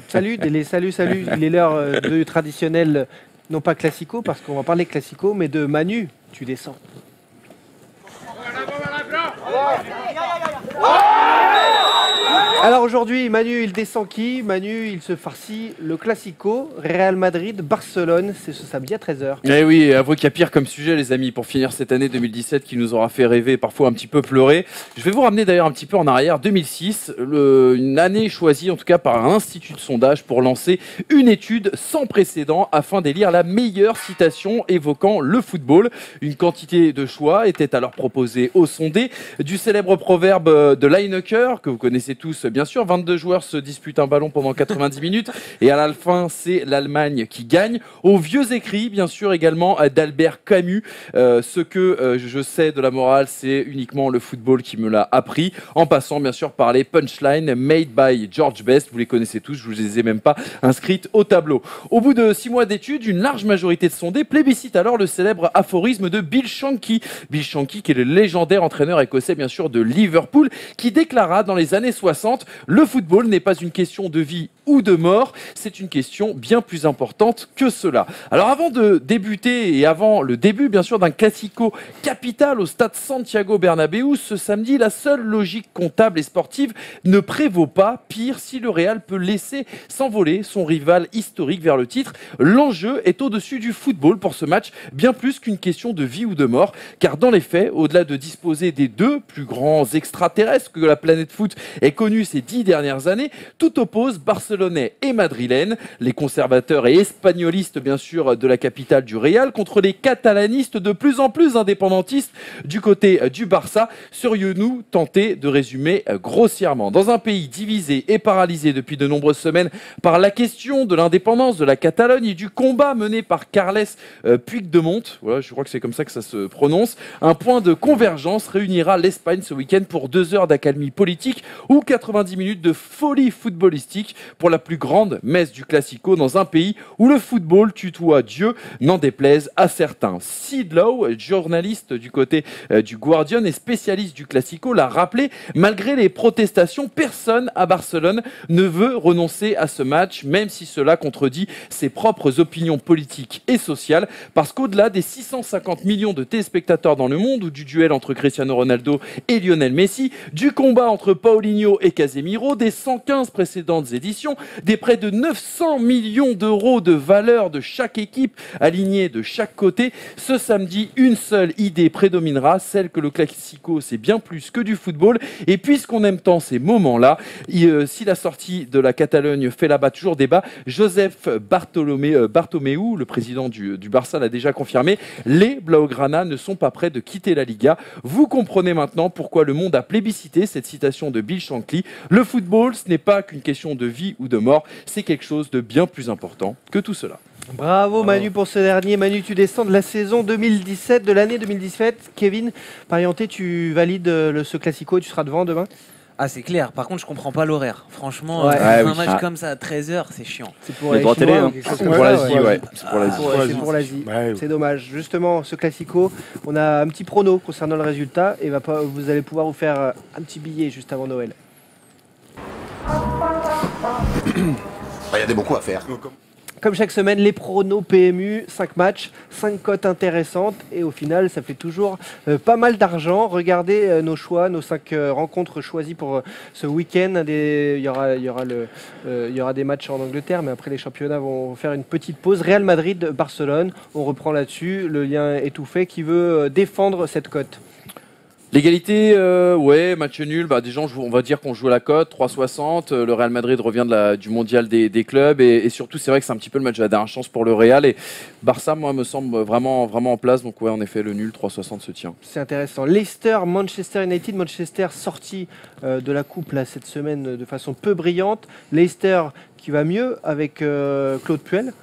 Salut, salut. Il est l'heure du traditionnel, non pas classico, parce qu'on va parler classico, mais de Manu. Tu descends. Alors aujourd'hui, Manu, il descend qui? Manu, il se farcit le Classico, Real Madrid, Barcelone, c'est ce samedi à 13h. Eh oui, avouez qu'il y a pire comme sujet, les amis, pour finir cette année 2017 qui nous aura fait rêver, parfois un petit peu pleurer. Je vais vous ramener d'ailleurs un petit peu en arrière, 2006, une année choisie en tout cas par un institut de sondage pour lancer une étude sans précédent afin d'élire la meilleure citation évoquant le football. Une quantité de choix était alors proposée aux sondés, du célèbre proverbe de Lineker, que vous connaissez tous bien sûr, 22 joueurs se disputent un ballon pendant 90 minutes et à la fin c'est l'Allemagne qui gagne, aux vieux écrits bien sûr également d'Albert Camus, ce que je sais de la morale c'est uniquement le football qui me l'a appris, en passant bien sûr par les punchlines made by George Best, vous les connaissez tous, je vous les ai même pas inscrites au tableau. Au bout de 6 mois d'études, une large majorité de sondés plébiscite alors le célèbre aphorisme de Bill Shankly, qui est le légendaire entraîneur écossais bien sûr de Liverpool, qui déclara dans les années 60: le football n'est pas une question de vie ou de mort, c'est une question bien plus importante que cela. Alors avant de débuter et avant le début bien sûr d'un classico capital au stade Santiago Bernabéu ce samedi, la seule logique comptable et sportive ne prévaut pas. Pire, si le Real peut laisser s'envoler son rival historique vers le titre, l'enjeu est au-dessus du football pour ce match, bien plus qu'une question de vie ou de mort, car dans les faits, au-delà de disposer des deux plus grands extraterrestres que la planète foot ait connus ces 10 dernières années, tout oppose Barcelonais et Madrilènes, les conservateurs et espagnolistes bien sûr de la capitale du Real contre les catalanistes de plus en plus indépendantistes du côté du Barça. Serions-nous tentés de résumer grossièrement? Dans un pays divisé et paralysé depuis de nombreuses semaines par la question de l'indépendance de la Catalogne et du combat mené par Carles Puigdemont, voilà, je crois que c'est comme ça que ça se prononce, un point de convergence réunira l'Espagne ce week-end pour 2 heures d'accalmie politique ou 90 minutes de folie footballistique pour la plus grande messe du Classico dans un pays où le football tutoie Dieu, n'en déplaise à certains. Sid Lowe, journaliste du côté du Guardian et spécialiste du Classico, l'a rappelé, malgré les protestations, personne à Barcelone ne veut renoncer à ce match, même si cela contredit ses propres opinions politiques et sociales, parce qu'au-delà des 650 millions de téléspectateurs dans le monde, ou du duel entre Cristiano Ronaldo et Lionel Messi, du combat entre Paulinho et Casemiro, des 115 précédentes éditions, des près de 900 millions d'euros de valeur de chaque équipe alignée de chaque côté, ce samedi, une seule idée prédominera, celle que le Classico c'est bien plus que du football, et puisqu'on aime tant ces moments-là, si la sortie de la Catalogne fait là-bas toujours débat, Joseph Bartomeu, le président du Barça, l'a déjà confirmé, les Blaugrana ne sont pas prêts de quitter la Liga. Vous comprenez maintenant pourquoi le monde a plébiscité cette citation de Bill Shankly. Le football, ce n'est pas qu'une question de vie ou de mort, c'est quelque chose de bien plus important que tout cela. Bravo Manu pour ce dernier. Manu, tu descends de la saison 2017, de l'année 2017. Kevin, Parienté, tu valides ce Classico et tu seras devant demain? Ah, c'est clair. Par contre, je comprends pas l'horaire. Franchement, Ouais. un match comme ça à 13h, c'est chiant. C'est pour Les droits télé, hein. C'est pour l'Asie, ouais. C'est pour l'Asie. C'est pour l'Asie. Ouais. C'est dommage. Justement, ce Classico, on a un petit prono concernant le résultat et vous allez pouvoir vous faire un petit billet juste avant Noël. Il y a des bons coups à faire. Comme chaque semaine, les pronos PMU, 5 matchs, 5 cotes intéressantes et au final, ça fait toujours pas mal d'argent. Regardez nos choix, nos 5 rencontres choisies pour ce week-end. Il y aura des matchs en Angleterre, mais après les championnats vont faire une petite pause. Real Madrid, Barcelone, on reprend là-dessus. Le lien est tout fait. Qui veut défendre cette cote? L'égalité, ouais, match nul. Bah, déjà, on va dire qu'on joue à la cote, 3,60. Le Real Madrid revient du mondial des clubs. Et surtout, c'est vrai que c'est un petit peu le match de la dernière chance pour le Real. Et Barça, moi, me semble vraiment en place. Donc, ouais, en effet, le nul, 3,60 se tient. C'est intéressant. Leicester, Manchester United. Manchester sorti de la coupe là, cette semaine de façon peu brillante. Leicester qui va mieux avec Claude Puel.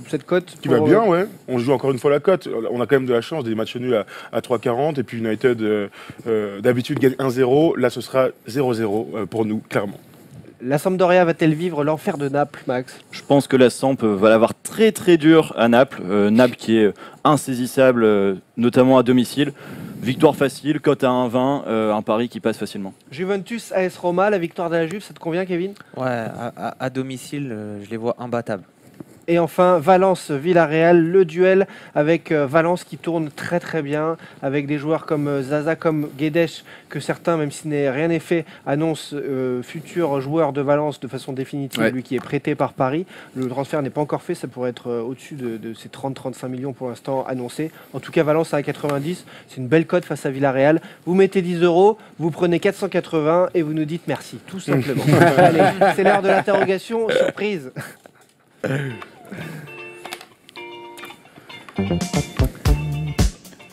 Cette cote Qui va bien, ouais. On joue encore une fois la cote. On a quand même de la chance, des matchs nuls à 3,40. Et puis United, d'habitude, gagne 1-0. Là, ce sera 0-0 pour nous, clairement. La Sampdoria va-t-elle vivre l'enfer de Naples, Max? Je pense que la Samp va l'avoir très très dur à Naples. Naples qui est insaisissable, notamment à domicile. Victoire facile, cote à 1,20, un pari qui passe facilement. Juventus AS Roma, la victoire de la Juve, ça te convient, Kevin? Ouais, à domicile, je les vois imbattables. Et enfin, Valence-Villarreal, le duel avec Valence qui tourne très très bien, avec des joueurs comme Zaza, comme Guedes, que certains, même si rien n'est fait, annoncent futur joueur de Valence de façon définitive, lui qui est prêté par Paris. Le transfert n'est pas encore fait, ça pourrait être au-dessus de ces 30-35 millions pour l'instant annoncés. En tout cas, Valence à 1,90, c'est une belle cote face à Villarreal. Vous mettez 10 €, vous prenez 480 et vous nous dites merci, tout simplement. Allez, c'est l'heure de l'interrogation surprise.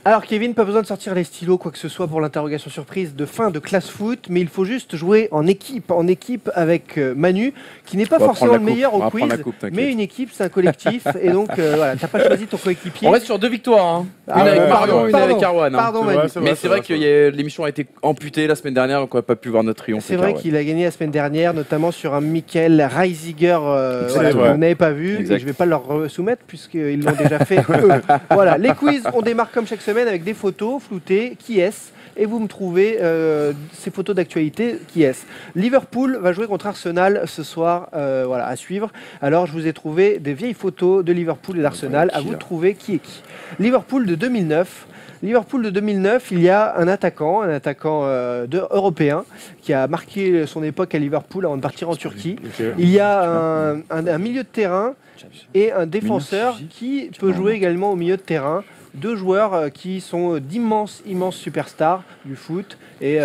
Alors Kevin, pas besoin de sortir les stylos, quoi que ce soit pour l'interrogation surprise de fin de classe foot, mais il faut juste jouer en équipe avec Manu, qui n'est pas forcément le meilleur au quiz, mais une équipe, c'est un collectif, et donc voilà, t'as pas choisi ton coéquipier. On reste sur 2 victoires, hein. Ah, Une avec Marion, une avec Arwan. Pardon Manu. Mais c'est vrai que l'émission a été amputée la semaine dernière, donc on n'a pas pu voir notre triomphe. C'est vrai qu'il a gagné la semaine dernière, notamment sur un Michael Reisiger que vous n'avez pas vu, et je ne vais pas leur soumettre puisqu'ils l'ont déjà fait eux. Voilà, les quiz, on démarre comme chaque semaine avec des photos floutées, qui est-ce? Et vous me trouvez ces photos d'actualité, qui est-ce? Liverpool va jouer contre Arsenal ce soir, voilà, à suivre. Alors je vous ai trouvé des vieilles photos de Liverpool et d'Arsenal, à vous de trouver qui est qui. Liverpool de 2009. Liverpool de 2009, il y a un attaquant européen qui a marqué son époque à Liverpool avant de partir en Turquie. Il y a un milieu de terrain et un défenseur qui peut jouer également au milieu de terrain. Deux joueurs qui sont d'immenses superstars du foot. Et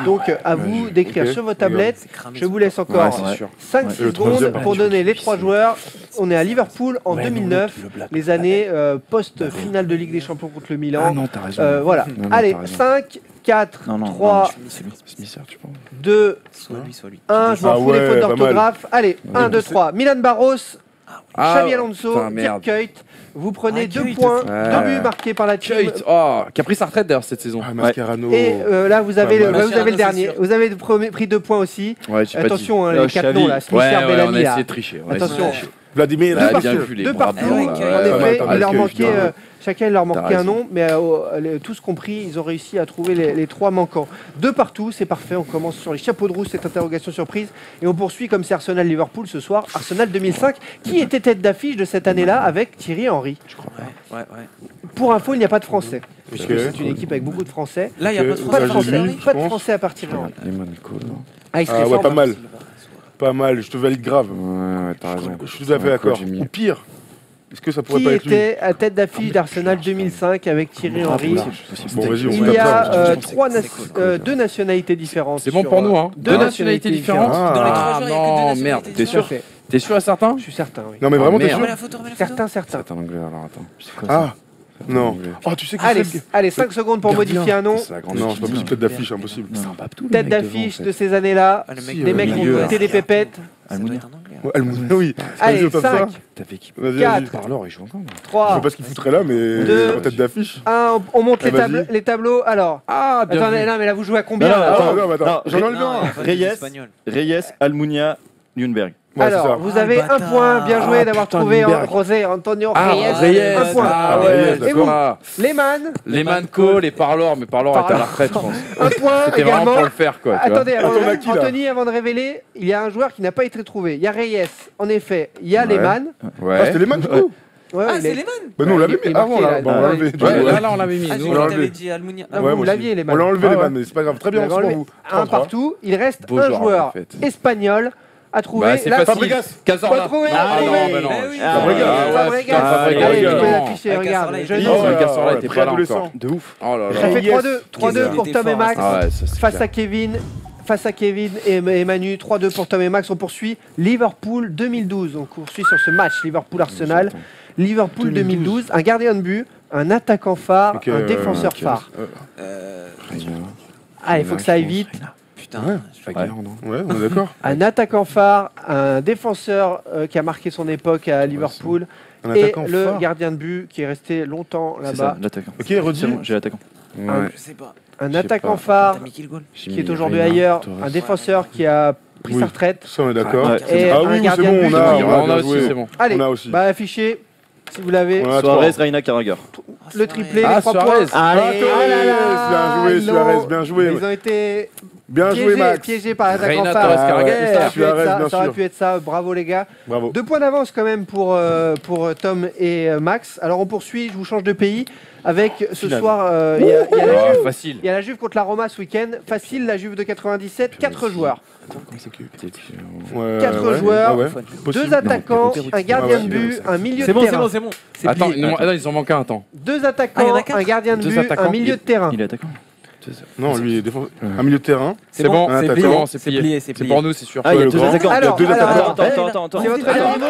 donc, à vous d'écrire sur vos tablettes. Je vous laisse encore 5 secondes pour donner les 3 joueurs. On est à Liverpool en 2009, les années post-finale de Ligue des Champions contre le Milan. Voilà. Allez, 5, 4, 3, 2, 1. Je m'en fous des fautes d'orthographe. Allez, 1, 2, 3. Milan Barros, Xabi Alonso, Dirk Kuyt. Vous prenez 2 points, 2 buts marqués par la team. Qui a pris sa retraite d'ailleurs cette saison. Et là, vous avez le dernier. Vous avez pris 2 points aussi. Attention, les 4 noms là. On a essayé de tricher. Attention. Vladimir, 2 partout. En effet, il leur manquait, chacun il leur manquait un nom, mais tous compris, ils ont réussi à trouver les 3 manquants. 2 partout, c'est parfait. On commence sur les chapeaux de roue, cette interrogation surprise. Et on poursuit comme c'est Arsenal-Liverpool ce soir. Arsenal 2005, qui était tête d'affiche de cette année-là avec Thierry Henry. Je crois. Ouais. Pour info, il n'y a pas de Français. Puisque c'est une équipe avec beaucoup de Français. Là, il n'y a pas de Français. Pas de Français à partir de Henry. Ouais, pas mal. Pas mal, je te valide grave. Ouais, t'as raison. Je suis tout à fait d'accord. Ou pire, est-ce que ça pourrait pas être lui? Qui était à tête d'affiche d'Arsenal 2005 avec Thierry Henry? Bon, vas-y, on Il y a 2 nationalités différentes. C'est bon pour nous, hein. 2 nationalités différentes. Dans les 3 joueurs, il y a que 2 nationalités merde, t'es sûr? différentes. T'es sûr à certain? Je suis certain, oui. Non, mais vraiment, t'es sûr? Remets la photo. Certains. C'est un anglais, alors attends. Ah, non. Oh, tu sais que Allez, 5 secondes pour modifier un nom. non, c'est pas possible, tête d'affiche, impossible. Tête d'affiche de ces années-là. Des mecs qui ont goûté des pépettes. Oui. Allez, 5, T'avais qui? 4, Parleur, il joue encore. Je 3, sais pas ce qu'il foutrait là, mais 2, en tête d'affiche. 1. On monte vas-y. les tableaux. Alors, Ah, bien attendez, vu. non, mais là, vous jouez à combien Non, là Attends, j'en enlève un. Reyes, Almunia, Nürnberg. Ouais, c'est ça. Alors, vous avez un point. Bien joué d'avoir trouvé José Antonio Reyes. Un point. Ah, Reyes, Et vous, d'accord. Lehmann, Les Manco, les Parlors, mais Parlor est à la retraite, je pense. un point C'était vraiment également. pour le faire, quoi. tu vois. Attendez, Attends, on a qui, là Anthony, avant de révéler, il y a un joueur qui n'a pas été trouvé. Il y a Reyes, en effet. Il y a Lehmann. Ah, Ouais. c'était les mains du coup? Ouais, Ah, il c'est est- Lehmann. Bah non, on l'avait il est mis avant, marqué, là. là. Bon, on l'a enlevé. Ouais, là, on l'avait mis. Ah, Nous, j'ai on cru l'a que t'avais enlevé. dit Almunia. Ah, Ouais, vous moi l'aviez, aussi. Lehmann. On l'a enlevé, Ah les ouais. vannes, mais c'est pas grave. Très bien, on se Vous l'avez vous. un partout. Il reste Beau un joueur, joueur en fait. espagnol à trouver. Bah, c'est Là, facile. Fabregas. Cazorla. Pas trouvé, Ah pas non, trouvé. bah non. Eh oui. Fabregas. Fabregas. Fabregas. Allez, Fabregas. vous pouvez l'afficher, Ah, regarde. Cazorla, Je il dis, était- Oh, le Cazorla était pas là préadolescent. encore. De ouf. Oh là ça là. fait Reyes. 3-2 pour Il Tom était et Max. fort, Ah ouais, ça c'est Face clair. à Kevin et Manu, 3-2 pour Tom et Max. On poursuit Liverpool 2012. On poursuit sur ce match Liverpool-Arsenal. Liverpool 2012, un gardien de but, un attaquant phare, Ok, un défenseur phare. Ah, il faut que ça aille vite. Putain. Ouais, on est d'accord. Un attaquant phare, un défenseur qui a marqué son époque à Liverpool Un et attaquant le phare. gardien de but qui est resté longtemps C'est ça, là-bas. l'attaquant. Ok, redis. C'est bon, j'ai l'attaquant. Ouais. Je sais pas. Un Je sais attaquant pas. phare T'as mis qui le goal? qui est aujourd'hui ailleurs, un défenseur qui a pris Oui. sa retraite. Ça, on est d'accord. Ouais. Et Ah un oui, c'est gardien bon, de but. on a On a aussi, joué. c'est bon. Allez, On a aussi. bah affichez si vous l'avez. On a Suarez, trois. Reina, Carragher. le triplé, Ah, les 3 points. Suarez. Allez, Ah, oh là là, bien joué, ils Suarez, l'ont- bien joué. Ils ont été Bien joué, Max. piégés par l'attaquant Reina phare. Torres Ah ouais, Carragher. Ça aurait pu être Suarez, ça, bien ça aurait sûr. pu être ça. Bravo les gars. Bravo. 2 points d'avance quand même pour Tom et Max. Alors on poursuit, je vous change de pays avec ce Finale. soir, il y a la Ah, Juve. facile. Il y a la Juve contre la Roma ce week-end. Facile, la Juve de 97, 4 joueurs. Ouais, 4 ouais, joueurs, ouais, ouais. 2 Possible. attaquants, un gardien Ouais, de ouais, but, un milieu C'est de bon, c'est terrain. bon, c'est bon. C'est Attends, plié. ils en manquent un, attends. 2 Ah, il y en attaquants, a 4. un gardien de Deux but, attaquants. un milieu de terrain. Il est attaquant. Non, lui, il est un milieu de terrain. C'est bon, un c'est attaquant. plié. C'est C'est plié, plié. c'est C'est plié. pour nous, c'est sûr. Ah, il y a Le 2 grand. attaquants. Alors, Il y a deux alors, attaquants. Attends. C'est votre dernier mot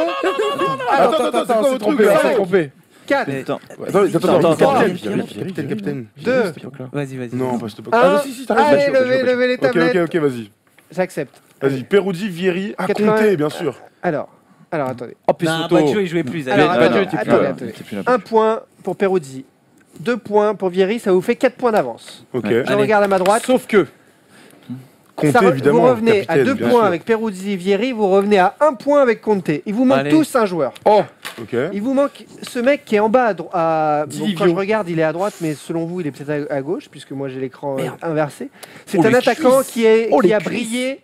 Attends, c'est quoi votre truc là C'est trompé. 4, Attends. Attends, Capitaine, capitaine. 2, Vas-y, vas-y. Non, pas s'il te plaît. Un. Ah, si, t'arrives. allez, levez les tablettes. Ok, vas-y. J'accepte. Vas-y, Peruzzi, Vieri, à 80. compter, bien sûr. Alors, attendez. Oh, Non, Pissotto. Baggio, il jouait plus. Alors, allez. Baggio, attendez, il était plus attendez, là. attendez. 1 point pour Peruzzi, 2 points pour Vieri, ça vous fait 4 points d'avance. Ok. Ouais. Je Allez. regarde à ma droite. Sauf que. Compter, Ça évidemment. vous revenez à capitaine, 2 bien points sûr. avec Peruzzi, Vieri, vous revenez à 1 point avec Conte. Il vous manque Allez. tous un joueur. Oh, Ok. Il vous manque ce mec qui est en bas à droite. Di Quand Livio. je regarde, il est à droite, mais selon vous, il est peut-être à gauche, puisque moi j'ai l'écran inversé. C'est Oh, un les attaquant cuisses. qui a Oh, les brillé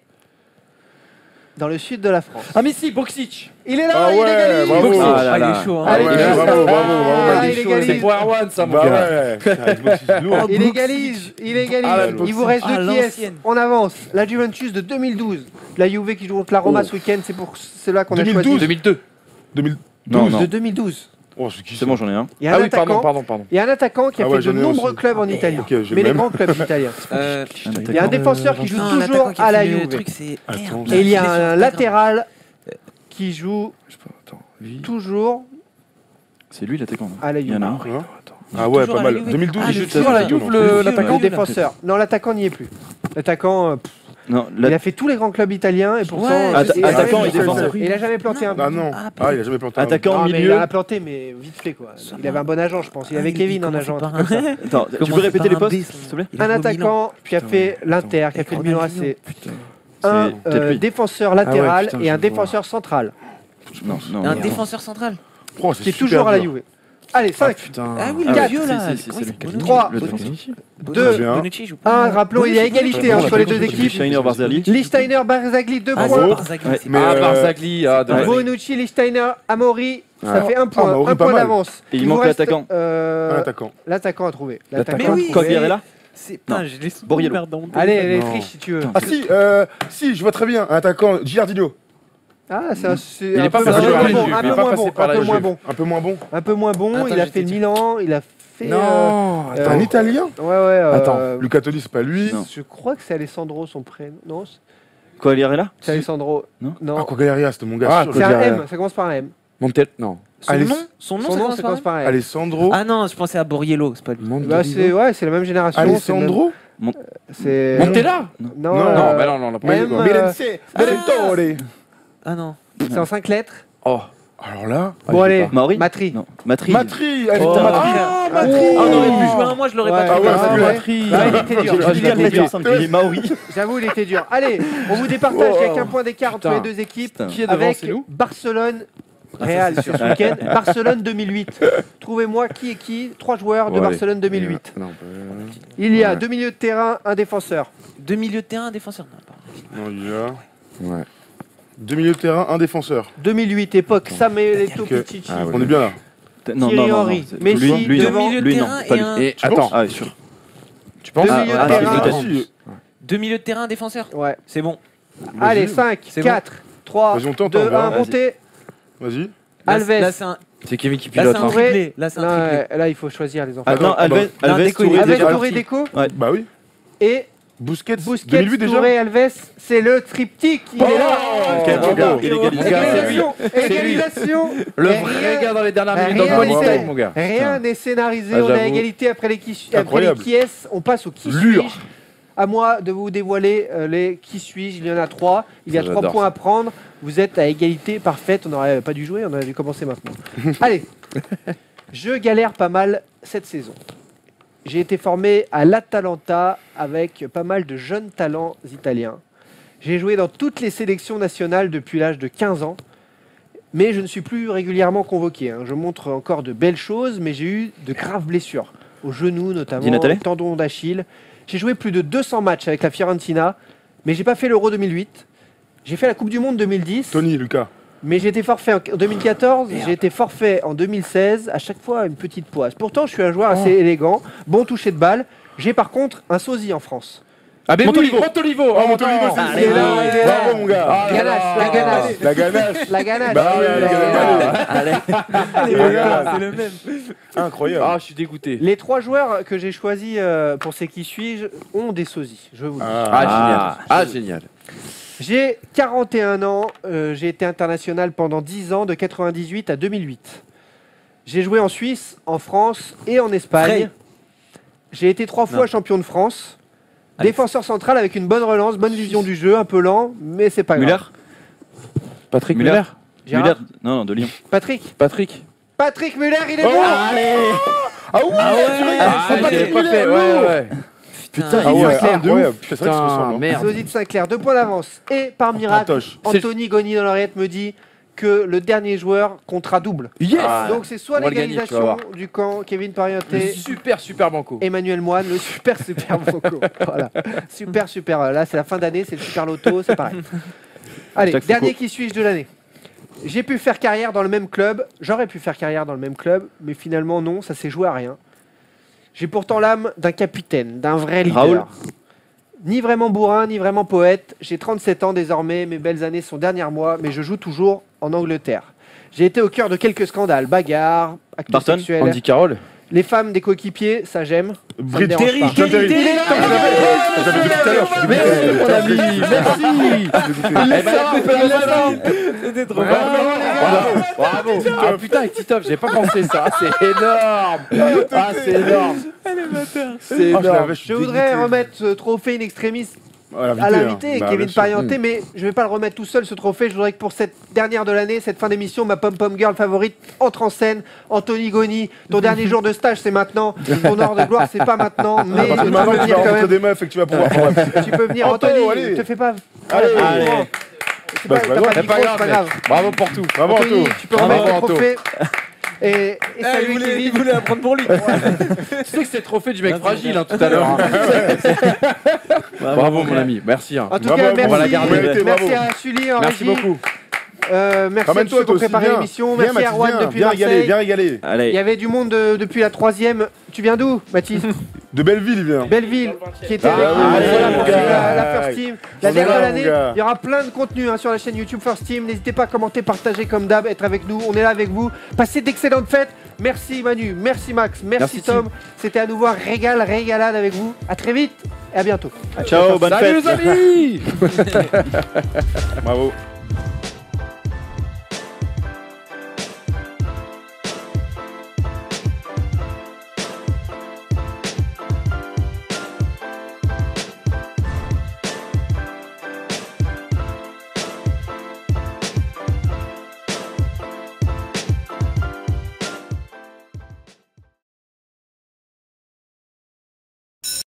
dans le sud de la France. ah mais si, Boxic. Il est là, Ah il ouais, égalise. bravo. Ah, Ah là il là. est chaud. hein. Ah ouais, Allez, bravo, Ah, il il est chaud, égalise. C'est pour Erwan, ça, mon Bah gars. ouais. Xbox, c'est lourd. Il égalise, il égalise. Ah, la Il vous reste Ah, deux pièces l'ancienne. en avance. La Juventus de 2012. La Juve qui joue contre la Roma ce week-end, c'est pour cela qu'on a 2012. choisi. 2002. 2012. Non. De 2012. Oh, c'est qui C'est bon, j'en ai un. Il y a Ah un oui, attaquant. pardon. Il y a un attaquant qui a Ah fait ouais, de j'en ai nombreux aussi. clubs en Italie. Ok, j'ai Mais les même. grands clubs italiens. Il y a un défenseur qui joue Non, toujours l'attaquant qui à a la fait le Juve. truc, c'est- Attends. Merde, Et il y a je l'ai sur un Instagram. latéral qui joue Attends, lui. toujours C'est lui l'attaquant. à la Il y Juve. en a un. Hein Il Ah joue ouais, toujours pas à la mal. Juve. 2012, Ah, il il joue joue toujours à la Juve, Le l'attaquant. défenseur. Non, l'attaquant n'y est plus. L'attaquant, Non, il a fait tous les grands clubs italiens et pourtant, Ouais, il a attaquant jamais et planté- défenseur. il a jamais planté un but. Ah non. Ah, Ah, il a jamais planté un. Attaquant, Non, mais milieu. il a planté, mais vite fait quoi. Ça Il va. avait un bon agent, je pense. Il Ah, avait Kevin en commence agent. par un truc comme ça. Attends, tu peux Commence répéter par les un postes, B, s'il te plaît Un Il joue au attaquant qui a fait l'Inter, qui a fait le Milan AC. Un peut-être lui. défenseur latéral putain, et un je vois. défenseur central Non, Un non. défenseur central. Oh, qui est super toujours à la dur. Juve. Allez, 5, Putain. Ah oui, Ah le ouais, vieux là. si, Comment c'est il lui. s'appelle 3, Le défenseur. 2, bien. Bonucci joue pas. 1. Rappelons, il y a égalité bon, entre les deux l'attaquant, équipes. Steiner, Barzagli. Lichtsteiner, Barzagli, 2 Ah, points. c'est Barzagli, Ouais, c'est mais, pas- Ah, Barzagli. Ah, dommage. Bonucci, Lichtsteiner, Amori, ça Ah. fait 1 point. Amaury, 1 pas point mal. d'avance. Et il vous manque reste, l'attaquant. Un attaquant. L'attaquant à trouver. L'attaquant. Mais oui, Quagliarella. C'est pas, je l'ai sous Borriello. merde dans mon Allez, téléphone. les Non. triches si tu veux. Ah si, je vois très bien. Un attaquant, Gilardino. Ah, c'est Il un est pas peu passé moins par la bon, Juve, un il est peu pas moins passé bon, par un la peu moins Juve. bon. Un peu moins bon. Un peu moins bon, Attends, il a je fait le t'ai dit. Milan, il a fait... Non. Euh, Un Italien Ouais, Attends, Luca Toni, c'est pas lui. Non. je crois que c'est Alessandro son prénom. Non, Quagliarella. c'est Alessandro. Non. Non. Ah, Quagliarella, c'était mon gars. Ah, sûr. C'est un Quagliarella. M, ça commence par un M. Montel. Non. Son Allez, nom, son nom, Son ça nom, commence ça par commence par un M. Alessandro. Ah non, je pensais à Borriello, c'est pas lui. Bah, c'est la même génération. Alessandro. C'est Montella. Non, Non, Non, bah non, on l'a pas eu. M, quoi. Mirenze. Bertone. Ah non. c'est en 5 lettres. Oh. Alors là. Bon, allez, Mauri. Matri. Non. Matri. Matri. Allez, Oh, Matri. ah, Matri. Ah, on aurait pu jouer un mois, je l'aurais Ouais. pas Ah trouvé. ouais, c'est vrai. Matri. Ah, il était dur. Je Il l'ai était dur. il est Maori. J'avoue, il était dur. Allez, on vous départage, il n'y a qu'un point d'écart entre Putain. les deux équipes. Putain. Qui est devant, Avec c'est nous Barcelone. Real sur ce week-end. Barcelone 2008. Trouvez-moi qui est qui. 3 joueurs de Bon, allez. Barcelone 2008. Non, Il y a Ouais. 2 milieux de terrain, un défenseur. Deux milieux de terrain, un défenseur. Non, pas. Non, il y a Ouais. 2 milieux de terrain, un défenseur. 2008, époque Samuel Eto'o Ok. Pichichi. Ah ouais. On est bien là. Non, Thierry non, non. Henry. c'est- Messi, lui, deux non. milieux de Lui, non. terrain Pas et lui. un. Et Tu attends, penses Ah, ouais, sûr. tu penses Deux milieux de terrain. peut-être. Si. Deux milieux de terrain, un défenseur. Ouais. C'est bon. Allez, 5, C'est 4, 3, Vas-y, on tente, 2, on verra. 1, montez. Vas-y. Alves. Là, c'est un, c'est Kevin qui là, pilote. c'est un hein. triplé. Là, c'est un triplé. Là, il faut choisir les enfants. Attends, Alves, Non, Alves, Deco, il Touré, est Avec déjà Touré parti. Déco Bah oui. et Busquets. Busquets, 2008 déjà. Touré, Alves. C'est le triptyque. Il est là. Quel bravo. gars, il égalise. Mon gars, c'est lui. Égalisation. Égalisation. Le Et vrai rien- gars dans les dernières rien minutes dans le n'est Monster, fait. mon gars. Rien n'est scénarisé. Ah, On a j'avoue. égalité après les qui Incroyable. est. On passe au qui Lure. suis-je. À moi de vous dévoiler les qui suis-je. Il y en a 3. Il y a Ça, 3 j'adore points ça. à prendre. Vous êtes à égalité parfaite. On n'aurait pas dû jouer. On aurait dû commencer maintenant. Allez. Je galère pas mal cette saison. J'ai été formé à l'Atalanta avec pas mal de jeunes talents italiens. J'ai joué dans toutes les sélections nationales depuis l'âge de 15 ans. mais je ne suis plus régulièrement convoqué. Je montre encore de belles choses, mais j'ai eu de graves blessures. Au genou notamment, Di Natale tendon d'Achille. J'ai joué plus de 200 matchs avec la Fiorentina, mais j'ai pas fait l'Euro 2008. J'ai fait la Coupe du Monde 2010. Tony, Lucas. Mais j'ai été forfait en 2014, j'ai été forfait en 2016, à chaque fois une petite poisse. Pourtant, je suis un joueur assez élégant, bon toucher de balle. J'ai par contre un sosie en France. Ah ben Montolivo. Montolivo. Oh, Montolivo, c'est il est là, il est là. Bravo, mon gars. Ah, Ganache, la ganache. La ganache. La ganache. Bah ouais, la ganache. Allez, c'est le même. Incroyable. Ah, je suis dégoûté. Les 3 joueurs que j'ai choisis pour ces qui suis-je ont des sosies, je vous le dis. Ah, génial. J'ai 41 ans, j'ai été international pendant 10 ans, de 98 à 2008. J'ai joué en Suisse, en France et en Espagne. Frey. J'ai été 3 fois champion de France. Allez. Défenseur central avec une bonne relance, bonne vision du jeu, un peu lent, mais c'est pas grave. Müller Patrick Müller. Muller. Gérard Müller. Non, de Lyon. Patrick Patrick Muller, il est Oh, bon. Ah oui, Ah, j'avais pas fait. Ouais. Putain, Ah ouais, Sinclair. incroyable. C'est vrai que ça Putain, ressemble. merde. Sosie de Saint-Clair, 2 points d'avance. Et par miracle, Antoche. Anthony Goni dans l'oreillette me dit que le dernier joueur comptera double. Yes. Donc c'est soit On va le gagner, tu vas l'égalisation voir. du camp Kevin Le Parienté, super banco. Emmanuel Moine, le super banco. Voilà. Super. Là c'est la fin d'année, c'est le super loto, c'est pareil. Allez, Jacques dernier Foucault. qui suis-je de l'année. J'ai pu faire carrière dans le même club, j'aurais pu faire carrière dans le même club, mais finalement non, ça s'est joué à rien. J'ai pourtant l'âme d'un capitaine, d'un vrai leader. Raoul. Ni vraiment bourrin, ni vraiment poète. J'ai 37 ans désormais, mes belles années sont derrière moi, mais je joue toujours en Angleterre. J'ai été au cœur de quelques scandales, bagarres, actes Barton, sexuels. Andy Carroll. Les femmes des coéquipiers, ça j'aime. Ça me Britt dérange pas. John Terry. Il est là, J'avais dit tout à l'heure, je suis dégoûté. Mon ami, merci. C'était trop Bravo. Ah putain, avec Titov, j'avais pas pensé ça. C'est énorme. Ah, c'est énorme. C'est Ah, je énorme. l'avais, suis Je voudrais dégoûté. remettre ce trophée in extremis À à l'invité, Bah, Kevin bien sûr. Parienté, mais je ne vais pas le remettre tout seul ce trophée. Je voudrais que pour cette dernière de l'année, cette fin d'émission, ma pom-pom girl favorite entre en scène. Anthony Goni, ton dernier jour de stage c'est maintenant, ton heure de gloire c'est pas maintenant, mais Parce que tu maintenant, peux tu venir vas quand rencontrer même. des meufs et que tu vas pouvoir prendre un Tu peux venir, Anto, Anthony, allez. te fais pas. Allez. Allez. C'est Bah, pas, c'est t'as pas pas grave. de micro, c'est pas grave. Bravo pour tout. Bravo, Anthony, Anto. tu peux Bravo, remettre le Anto. trophée. Et salut il Kevin. voulait apprendre pour lui. Tu sais que c'est le trophée du mec fragile tout à l'heure. Bravo mon ami, merci. En tout Bravo, cas, on va la merci, garder. merci Bravo. à Sully en Merci régie. beaucoup. Merci à Ramène-toi, tous ceux qui toi ont aussi, préparé viens. l'émission. Viens, Merci à Mathis, Erwan viens. depuis Viens régaler, Marseille. viens régaler. Il Allez. y avait du monde depuis la 3e. Tu viens d'où, Mathis? De Belleville, il vient. Belleville, qui était Ah avec oui, nous. allez, Voilà, mon pour gars. suivre la First Team. La On est dernière là, de mon l'année, gars. il y aura plein de contenu sur la chaîne YouTube First Team. N'hésitez pas à commenter, partager comme d'hab, être avec nous. On est là avec vous. Passez d'excellentes fêtes. Merci Manu, merci Max, merci Merci, Tom. C'était à nouveau un régalade avec vous. À très vite et à bientôt. Ciao, bonne Salut fête. les amis. Bravo.